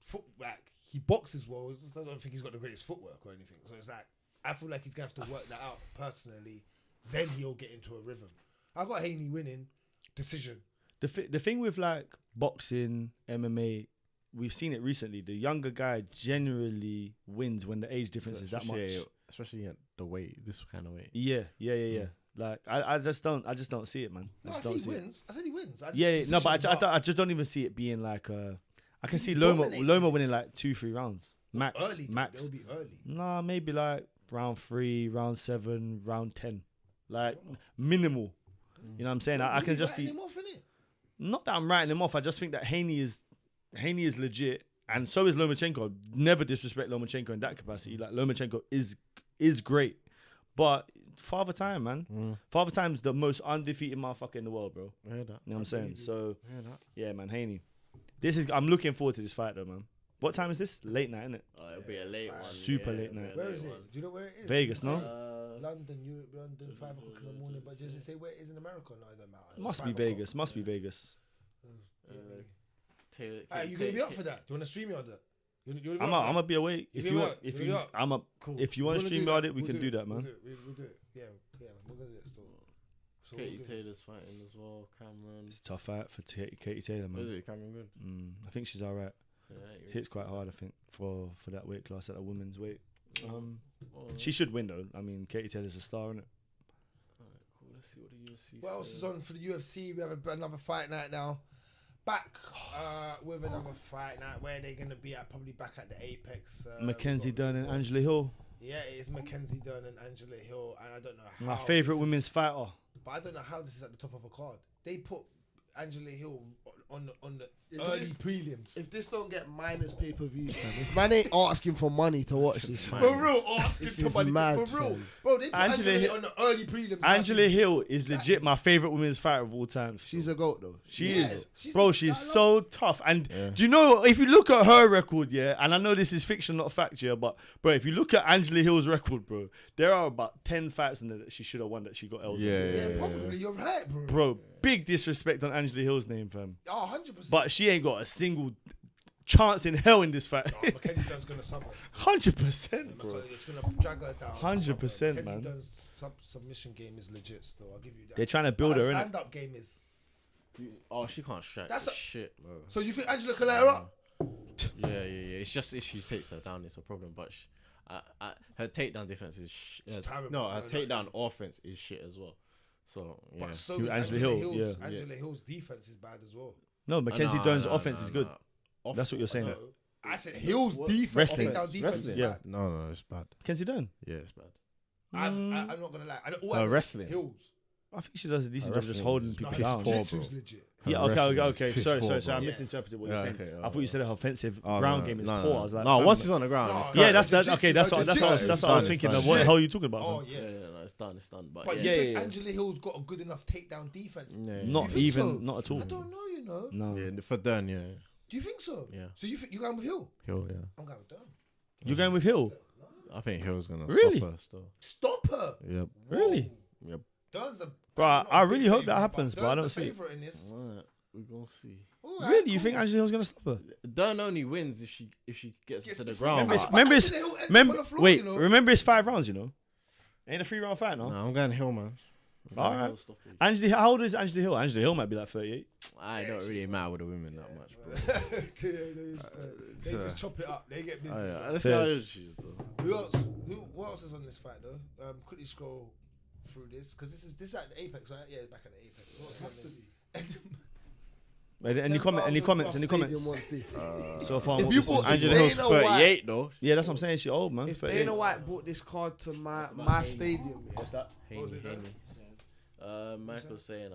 foot. Like he boxes well. I don't think he's got the greatest footwork or anything. So it's like I feel like he's gonna have to work that out personally. Then he'll get into a rhythm. I got Haney winning decision. The thing with like boxing, MMA, we've seen it recently. The younger guy generally wins when the age difference is that much. Especially at the weight, this kind of weight. Yeah. Like I just don't see it, man. No, just I don't said he see it. wins. I said he wins. Yeah, no, but I just don't even see it being like I can see dominates Loma winning like 2-3 rounds max. Early, max. They'll be early. Nah, maybe like round 3, round 7, round 10, like minimal. You know what I'm saying? I can just see. Him off, innit? Not that I'm writing him off. I just think that Haney is legit, and so is Lomachenko. Never disrespect Lomachenko in that capacity. Like Lomachenko is great, but Father Time, man. Father Time's the most undefeated motherfucker in the world, bro. I heard that. You know what I'm saying? So I heard that. yeah, man, Haney. I'm looking forward to this fight though, man. What time is this? Late night, isn't it? Oh, it'll be a late one. Super yeah, late it'll be night. a Where late is it? one. Do you know where it is? Vegas, Does it no? say London, 5 o'clock in the morning. But does it say where it is in America? No, it don't matter. It's Must 5 be o'clock. Vegas. Must be Vegas. Taylor, You gonna be up for that? Do you wanna stream me on that? You I'm gonna be awake. You If be you up? want, if You be you, up? I'm up. Cool. If you We're want to gonna stream do about that. it, we can do that, man. We'll do it. Yeah, man. We're gonna do it still. So Katie we'll give- Taylor's fighting as well. Cameron. It's a tough fight for Katie Taylor, Is man. it Cameron good? I think she's alright. Yeah, Hits quite hard, I think, for that weight class, at a women's weight. Oh, She should win though. I mean, Katie Taylor's a star, isn't it? Alright, cool. Let's see what the UFC. What else is on for the UFC? We have another fight night now. Back with another fight night. Where they're gonna be at? Probably back at the Apex. Mackenzie Dern and Angela Hill. Yeah, it is Mackenzie Dern and Angela Hill, and I don't know how. My favourite this is- women's fighter. But I don't know how this is at the top of a card. They put Angela Hill the If early this- prelims. If this don't get minus pay-per-views, man. If man ain't asking for money to watch this fight. For real, asking This is somebody mad, for real, fam. bro. They put Angela Angela Hill- on the early prelims. Angela like, Hill is legit my favorite women's fighter of all time. still. She's a goat though. She Yeah, is, she's bro. the- She's I so tough. And do you know if you look at her record, yeah? And I know this is fiction, not fact, yeah. But bro, if you look at Angela Hill's record, bro, there are about 10 fights in there that she should have won that she got L's. on. Yeah, probably. You're right, bro. Bro, big disrespect on Angela Hill's name, fam. Oh, 100%. But she ain't got a single chance in hell in this fight. Oh, Mackenzie Dunn's gonna sub her. 100%, bro. It's gonna drag her down. 100%, man. Mackenzie Dunn's submission game is legit. Still, I'll give you that. They're trying to build her, innit? Stand-up game is. Oh, she can't strike. That's That's a- shit, bro. So you think Angela can let her up? Yeah. It's just if she takes her down, it's a problem. But her takedown defense is terrible. no, her No, takedown offense is shit as well. So yeah. But so Who, is Angela Angela Hill? Hill's. Yeah. Angela Hill's defense is bad as well. No, Mackenzie Dunn's offense is good. Nah. That's what you're saying. No, I said Hill's defense, Wrestling. takedown defense is Yeah. bad. No, it's bad. Mackenzie Dunn. Yeah, it's bad. I'm not gonna lie. All I Her watch wresling. Hills. I think she does a decent Her job just wrestling holding is people piss down. poor, Jiu-Jitsu's bro. legit. Yeah, Her okay. wrestling is piss Sorry. poor, I bro. misinterpreted what Yeah, you're saying. okay, I thought you said her offensive Oh, ground no, game is no, poor. no. I was like, no, fam, once he's on the ground, No, it's yeah, done. yeah, that's Jiu-jitsu, okay. That's what jiu-jitsu. I was thinking. It's What the done. hell are you talking about? Oh fam? yeah. No, it's done. But, But yeah, you think yeah. Angela Hill's got a good enough takedown defense? yeah, Not You think even, so? not at all. I don't know. You know. No. yeah, for Dern, yeah, Do you think so? Yeah. So you think you're going with Hill? Hill, yeah. I'm going with Dern. You're going with Hill? I think Hill's gonna Really? stop her still. Stop her. Yep. Really? Yep. Dern's a. Bro, not I a really big hope that favourite, happens, but I Dern's don't the see it. favourite in this. Alright, we're gonna see. Alright, Really? You cool. think Angela Hill's gonna stop her? Dern only wins if she gets Gets to the the ground. front. but- Remember it's, Angela Hill ends up remember, on the floor, wait, you know? remember it's 5 rounds, you know? Ain't a 3-round fight, no? No, I'm going Hill, man. I'm going Alright. Hill stoppage. Angela, how old is Angela Hill? Angela Hill might be like 38. I don't really matter with the women that much, bro. They just chop it up. They get busy. Oh, yeah. bro. Let's see how Fairs. old she is, though. Who else? What else is on this fight though? Quickly scroll through this because this is at the Apex, right? Yeah, back at the Apex. What's on this? Any comments? So far, If what you this bought is- Angela Dana Hill's White- 38, though. yeah, that's what I'm saying. She old, man. If 38. Dana White bought this card to my stadium, yeah, What's that? was it then? Michael's saying,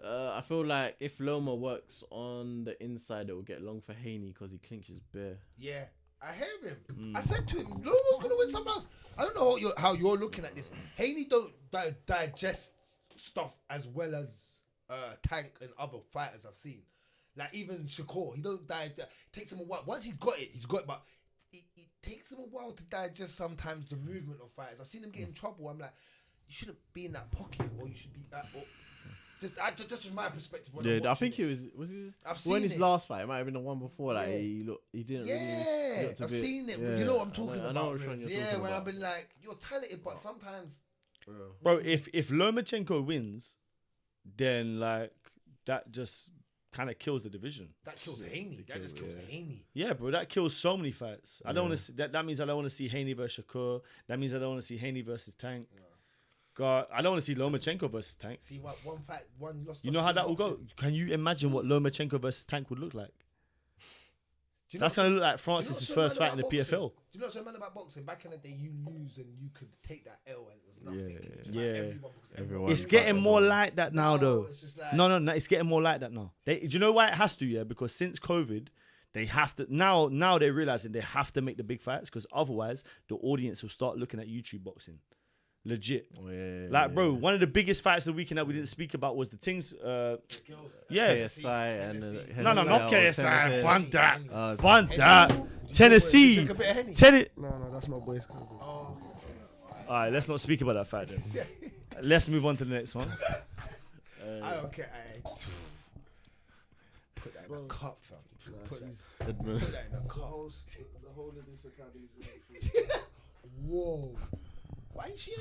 I feel like if Loma works on the inside, it will get long for Haney because he clinches bare. Yeah, I hear him. I said to him, Loma's gonna win some else. I don't know how you're looking at this. Haney don't digest stuff as well as Tank and other fighters I've seen. Like even Shakur, he don't takes him a while. Once he's got it, but it takes him a while to digest sometimes the movement of fighters. I've seen him get in trouble. I'm like, you shouldn't be in that pocket, or you should be just from my perspective. When I'm Yeah, I watching think it. was he? I've When seen his it. last fight, it might have been the one before. Like Yeah. he didn't Yeah, really. looked a I've bit- seen it. yeah, You know what I'm talking I about. know which one Rimz. you're Yeah, talking when about. I've been like, you're talented, but sometimes Bro, if Lomachenko wins, then like that just kind of kills the division. that kills Haney. That just kills Haney. Yeah, bro, that kills so many fights. I don't want to. That means I don't want to see Haney versus Shakur. That means I don't want to see Haney versus Tank. God, I don't want to see Lomachenko versus Tank. See what one fight, one lost. You know how that will go? Can you imagine what Lomachenko versus Tank would look like? That's gonna look like Francis's first fight in the PFL. Do you know what's so mad about boxing? Back in the day, you lose and you could take that L and it was nothing. It was like Yeah. everyone It's One getting fight more alone. like that now, though. It's just like, No, it's getting more like that now. Do you know why it has to? Yeah, because since COVID, they have to now they're realizing they have to make the big fights because otherwise the audience will start looking at YouTube boxing. Legit. Oh, yeah, Like, bro, one of the biggest fights of the weekend that we didn't speak about was the things. Yeah. KSI and No, not KSI. Bun that. Uh, Bun that. Tennessee. Drink a bit of Henny. no, that's my boy's cousin. All right, let's not speak about that fight then. Let's move on to the next one. I don't care. Put that in a cup, fam. Put that in a The cup. whole of this academy is Whoa. Why ain't she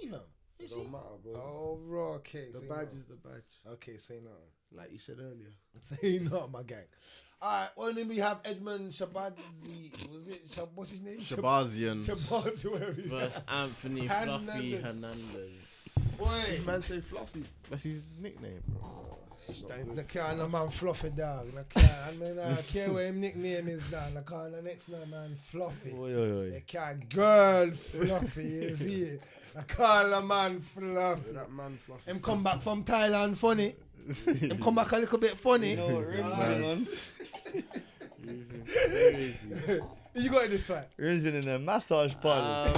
female? It don't matter, bro. Oh, bro, okay. The say badge nothing. is the badge, Okay, say nothing. like you said earlier. Say not, my gang. Alright, well then we have Edmund Shabazi. Was it what's his name? Shabazian Shabazi, where is versus that? Anthony Hernandez. Fluffy Hernandez. Boy, Man say fluffy. That's his nickname, bro. the kind of man Fluffy dog. I mean, I care what his nickname is now. I call the next man Fluffy. The cat girl Fluffy is here. I call the man Fluffy. That man fluffy. Him come back from Thailand funny. Them come back a little bit funny. You know what Rimz been on? Who you got in this fight? Rimz been in a massage parlors.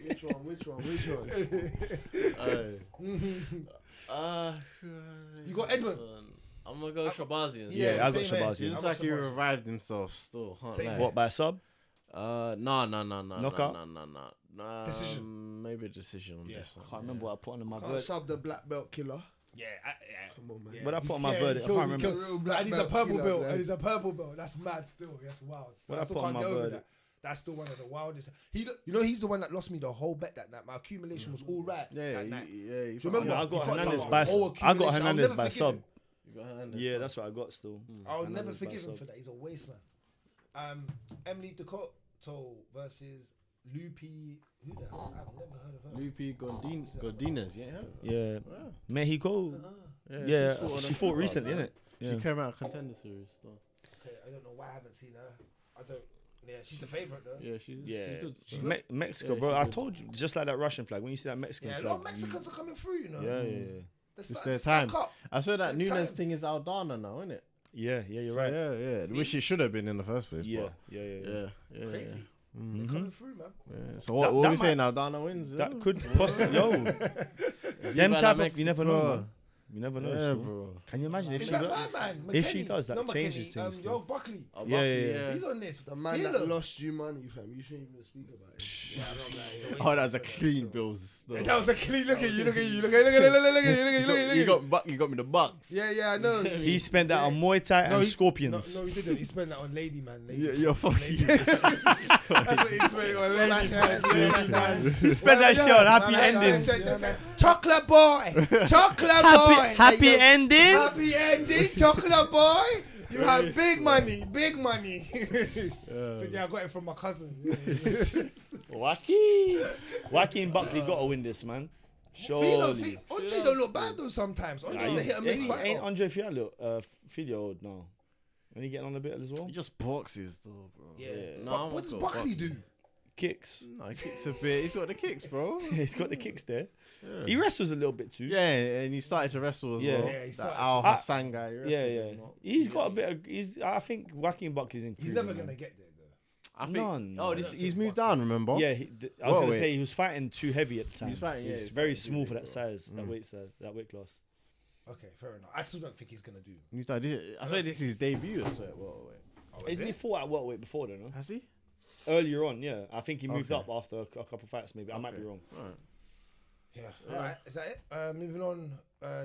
Which one? You got Edwin? I'm gonna go Shabazian. Yeah, I got same here. Shabazian. He looks like he revived himself still. Same. Lie. What, by a sub? No. Knockout? No. Decision. Maybe a decision on Yeah. this one. I can't remember what I put on my Can't verdict. sub the black belt killer. Yeah, Come on, man. yeah. What I put on my Yeah, verdict, I he can't killed- remember. he killed- Black And he's a belt purple killer, belt. man. And he's a purple belt. That's mad still. That's wild. What I I still put on can't my get over verdict? that. That's still one of the wildest. He's the one that lost me the whole bet that night. My accumulation was all right that night. You Do you remember? Yeah, I He got fucked Hernandez up by my whole I got accumulation. I'll Hernandez never by forgive sub. him. Yeah, that's what I got still. I'll never Hernandez by forgive him sub. for that. He's a waste man. Emily Dakota versus Lupi. Who the hell? I've never heard of her. Lupi Godinez, yeah. Yeah. Mexico. Yeah, Yeah, on she the- fought recently, innit? She Yeah. came out of Contender Series. So. Okay, I don't know why I haven't seen her. I don't. Yeah, she's the favorite though. Yeah, she's Yeah, good. She still. good? Mexico, Yeah, bro. she I good. told you, just like that Russian flag. When you see that Mexican Yeah, a flag, lot of Mexicans are coming through, you know. yeah. They're It's starting their to stack time. up. I saw that Good Nunes time. thing is Aldana now, isn't it? Yeah, you're So, right. Yeah. Which it should have been in the first place. Yeah, but yeah. yeah. Crazy. Mhm. They're coming through, man. Yeah. So what are That we saying might- now? Aldana wins. That could possibly, yo. Them type of, you never know, man. You never know. Yeah, still. bro. Can you imagine if Is she that got? my man? if she McKenny? does that, Not changes McKenny, things, Yo, Buckley. Oh, Yeah, Buckley, yeah. He's on this. The man that Philo. lost you money, fam. You shouldn't even speak about it. Yeah, I'm not lying. Oh, that's a clean bills. That was a clean. Look at you. Look at you. Look at you. You got me the bucks. Yeah, I know. He spent that on Muay Thai and Scorpions. No, he didn't. He spent that on Lady Man. Lady. Yeah, you're fucking. Lady. That's what he spent on Lady Man. He spent that shit on happy endings. Chocolate boy. Chocolate boy. Happy ending. Happy ending. Chocolate boy. You have big money. Big money. So yeah, I got it from my cousin. Wacky and Buckley got to win this, man. Philo, Surely. Andre don't look bad though sometimes. Andre's a hit and miss Ain't fighter. Andre Filio old now? And he getting on a bit as well? He just boxes though, bro. Yeah. No, But I'm what does gonna go Buckley do? Kicks. No, he kicks a bit. He's got the kicks, bro. He's got the kicks there. Yeah. He wrestles a little bit too. Yeah, and he started to wrestle as Yeah. well. Yeah, he That started. Al I- Hassan guy. he Yeah, wrestled yeah. him, no? He's got a bit of. I think Wacky and Buckley's in. He's never gonna get there though. I think. None. Oh, I this, don't he's think moved Buckley- down. Remember? Yeah, I was Whoa, gonna wait. say he was fighting too heavy at the time. He's fighting, yeah, He's he's very fighting too small big, for that bro. size, that weight class. Okay, fair enough. I still don't think he's gonna do. He's started. I swear this is his debut. I swear. Whoa, wait. Oh, Isn't he fought at welterweight before though? No? Has he? Earlier on, yeah. I think he moved Okay. up after a couple fights. Maybe I might be wrong. Alright. Yeah. All right. Is that it? Moving on.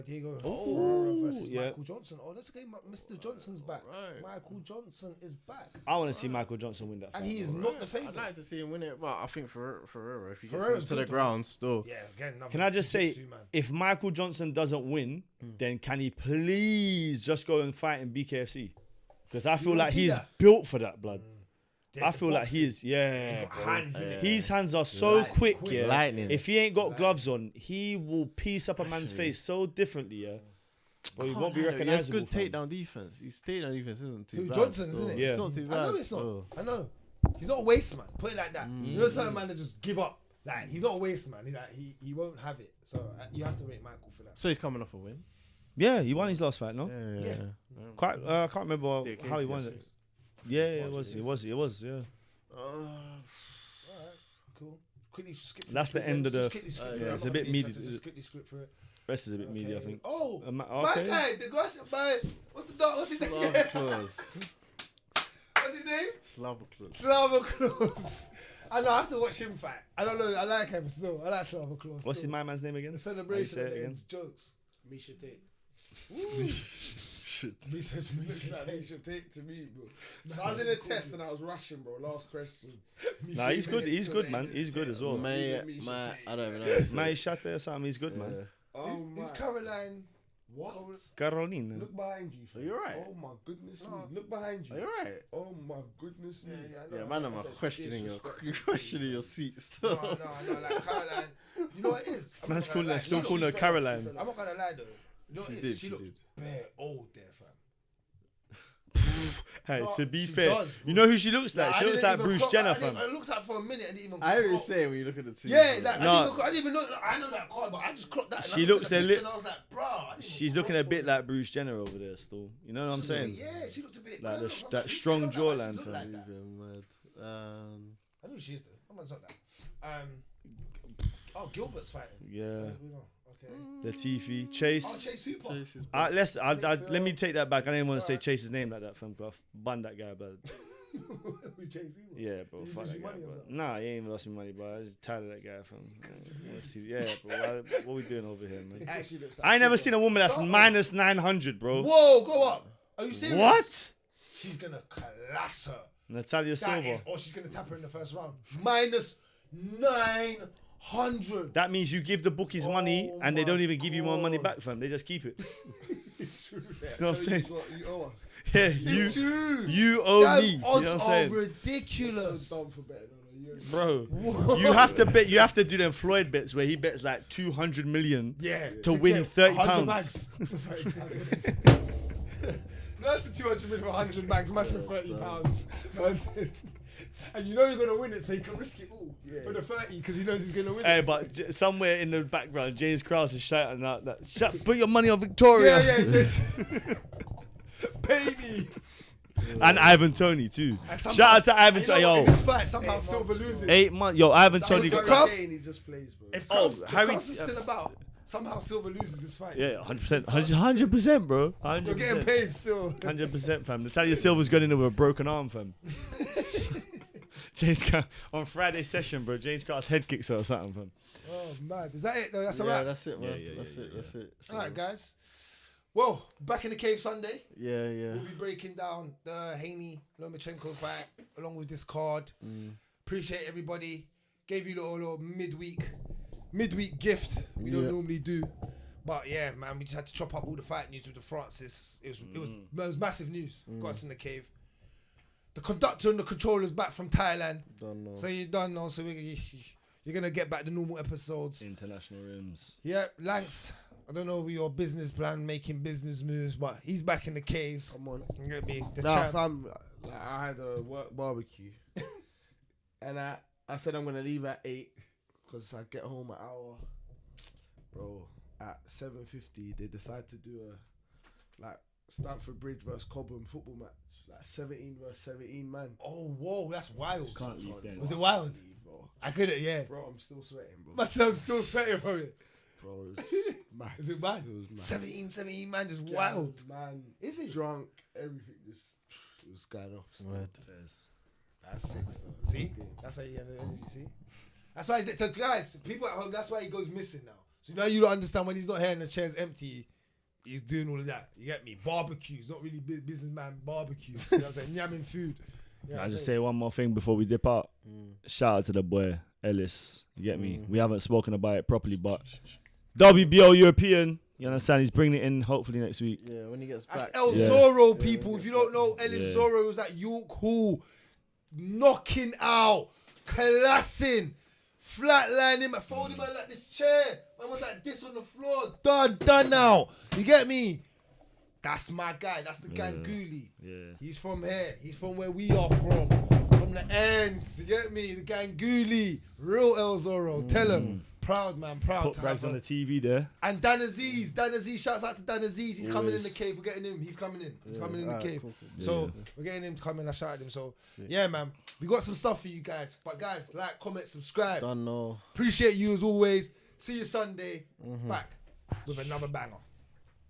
Diego Oh, Ferreira versus yeah. Michael Johnson. Oh, let's get Mr. Johnson's back. Right. Michael Johnson is back, I want to see Michael Johnson win that fight. and he is bro. not the I'd favorite. like to see him win it, but I think Ferreira, if he gets Ferreira's him to the good, though. ground, still. Yeah. Again. another Can I just say, jiu-jitsu man. if Michael Johnson doesn't win, then can he please just go and fight in BKFC? Because I feel wanna like see he's that? built for that, blood. Yeah, I the feel like boxing. he is, yeah. He's got bro. hands in it. His hands are so Lightning. quick, Quick. yeah. Lightning. If he ain't got gloves on, he will piece up a man's Actually. face so differently, yeah. But he won't be He has recognizable. good takedown defense. His takedown defense isn't too Who, bad. Johnson's, still. isn't it? Yeah. It's not too bad. I know it's not. still. I know. He's not a waste man. Put it like that. You know, certain man that just give up. Like he's not a waste man. He won't have it. So you have to rate Michael for that. So he's coming off a win. Yeah, he won his last fight, no? Yeah. Quite. I can't remember Dick how he Casey, won I it. think. Yeah, it was. Yeah. Alright, cool. Quickly skip. through That's the it. end of Just the- quickly skip yeah, through it. it's I'm a not bit really meaty. interested, Just quickly skip through it. Rest is a bit media, I Okay. think. Oh, My my guy, the grass, what's the dog? What's his name? Slava Claus. What's his name? Slava Claus. Slava Claus. I know. I have to watch him fight. I don't know. I like him still. I like Slava Claus. What's still. my man's name again? The How you celebration say at it the again? end's jokes. Misha Tate. Misha Looks like Misha Tate to me, bro. I was in a test and I was rushing, bro. Last question. Nah, he's good. He's good, man. He's good as well. May, Misha I don't even know. how to say My it. shot there, something. He's good, man. Oh my. Who's Caroline? What? Carolina. Look behind you. Are you alright? Oh my goodness No. me. Look behind you. Are you alright? Oh my goodness me. Yeah, man, I'm questioning your seats. No, like Caroline. You know what it is? I'm Man's not gonna calling lie, her, still she calling her looked- Caroline. I'm not gonna lie though. You know what She it did, is? She she looked did. bare old there, fam. Hey, No, to be she fair, does, bro. you know who she looks like? Nah, She I looks didn't like even Bruce clock- Jenner, I didn't- fam. I looked at it for a minute. I didn't even. I hear you clock. saying when you look at the TV. Yeah, like, No. I didn't even know. I know that card, but I just clocked that. And She I looked looks at a the lit- picture and I was like, bro. I didn't She's even looking a clock bit for like Bruce Jenner over there still. You know what I'm it. saying? Yeah, she looked a bit. Like I the was sh- like, that who strong cares about why she jawline, looked fam. like that? Mad. I knew she is though. I'm not that. Oh, Gilbert's fighting. Yeah. We know. Okay. Latifi, Oh, Chase. Chase Tupac. Chase is Let me take that back. I didn't want to say Alright. Chase's name like that, fam. Cause I banned that guy, but Who Chase Tupac? yeah, bro, Did he fuck lose that you guy. money or Bro. something? Nah, he ain't even lost me money, but I just tired of that guy, fam. Yeah, bro. What we doing over here, man? Actually looks like I ain't never Tupac. seen a woman that's Something. minus 900, bro. Whoa, go up. Are you serious? What? She's gonna class her. Natalia That Silva. is, or she's gonna tap her in the first round. Minus 900. That means you give the bookies money Oh and they my don't even give you more money God. back, fam. They just keep it. It's true. You know what I'm saying? You owe us. Yeah, It's true. you owe Them me. You know odds what I'm are saying? ridiculous. So dumb for betting on a year. Bro, you have to bet. You have to do them Floyd bets where he bets like 200 million Yeah. to win get 30 100 pounds. bags. No, that's the 200 million for 100 bags, massive 30 pounds. And you know you're gonna win it, so you can risk it all for the 30 because he knows he's gonna win Hey, it. but somewhere in the background, James Krause is shouting out that, put your money on Victoria. Yeah, just baby. And Ivan Toney too. And somehow- Shout out to Ivan and you Toney. know what, Yo, in this fight, somehow 8 Silver months, loses. 8 months. Yo, Ivan Toney was got the Krause? He just plays, bro. If Oh, Krause, Harry- Krause is still about, somehow Silver loses this fight. Yeah, 100%. 100%, bro. You're getting 100%. paid still. 100%, fam. Natalia Silva's going in there with a broken arm, fam. James Krause, on Friday session, bro. James Krause head kicks her or something, fam. Oh, mad. Is that it, though? That's a Yeah, wrap. that's it, man. Yeah, That's it. So, All right, guys. Well, back in the cave Sunday. Yeah. We'll be breaking down the Haney Lomachenko fight along with this card. Appreciate everybody. Gave you a little midweek gift we don't normally do. But yeah, man, we just had to chop up all the fight news with the Francis. It was massive news. Got us in the cave. The conductor and the controller's back from Thailand. Don't know. So you don't know. So you're gonna get back the normal episodes. International rims. Yeah, Lankz. I don't know your business plan, making business moves, but he's back in the caves. Come on. You get me? The Nah, champ. fam, like, I had a work barbecue. And I said I'm going to leave at 8 because I get home an hour. Bro, at 7:50, they decide to do a, like, Stamford Bridge versus Cobham football match. Like, 17 versus 17, man. Oh, whoa, that's wild. Can't leave then. Was it wild? Bro. I couldn't, yeah. Bro, I'm still sweating, bro. But I'm still sweating from it. Bro, it's mad. Is it mad? It was mad. 17, man, just Gang, wild. Man, is he drunk? Everything just it was going off. still. Mad. That's sick though. See? That's how you have the energy, see? That's why, so guys, people at home, that's why he goes missing now. So now you don't understand when he's not here and the chair's empty, he's doing all of that. You get me? Barbecues, not really businessman barbecues. You know what I'm saying? Yamming food. You know Can what I I'm just saying? say one more thing before we dip out? Shout out to the boy, Ellis. You get me? We haven't spoken about it properly, but WBO European, you understand? He's bringing it in hopefully next week. Yeah, when he gets back. That's El Yeah. Zorro, people. If you don't know, Ellis Yeah. Zorro was at York Hall, knocking out, classing, flatlining him, folding him like this chair. Man was like this on the floor. Done now. You get me? That's my guy. That's the Ganguly. Yeah. He's from here. He's from where we are from the ends. You get me? The Ganguly. Real El Zorro. Tell him. Proud, man. Proud. Put to Bragz have on him. the TV there. And Dan Aziz, shouts out to Dan Aziz. He's coming in the Yes. cave. We're getting him. He's coming in. He's coming in the alright, cave. cool. So we're getting him to come in. I shouted him. So yeah, man, we got some stuff for you guys. But guys, like, comment, subscribe. Don't know. Appreciate you as always. See you Sunday. Back with another banger.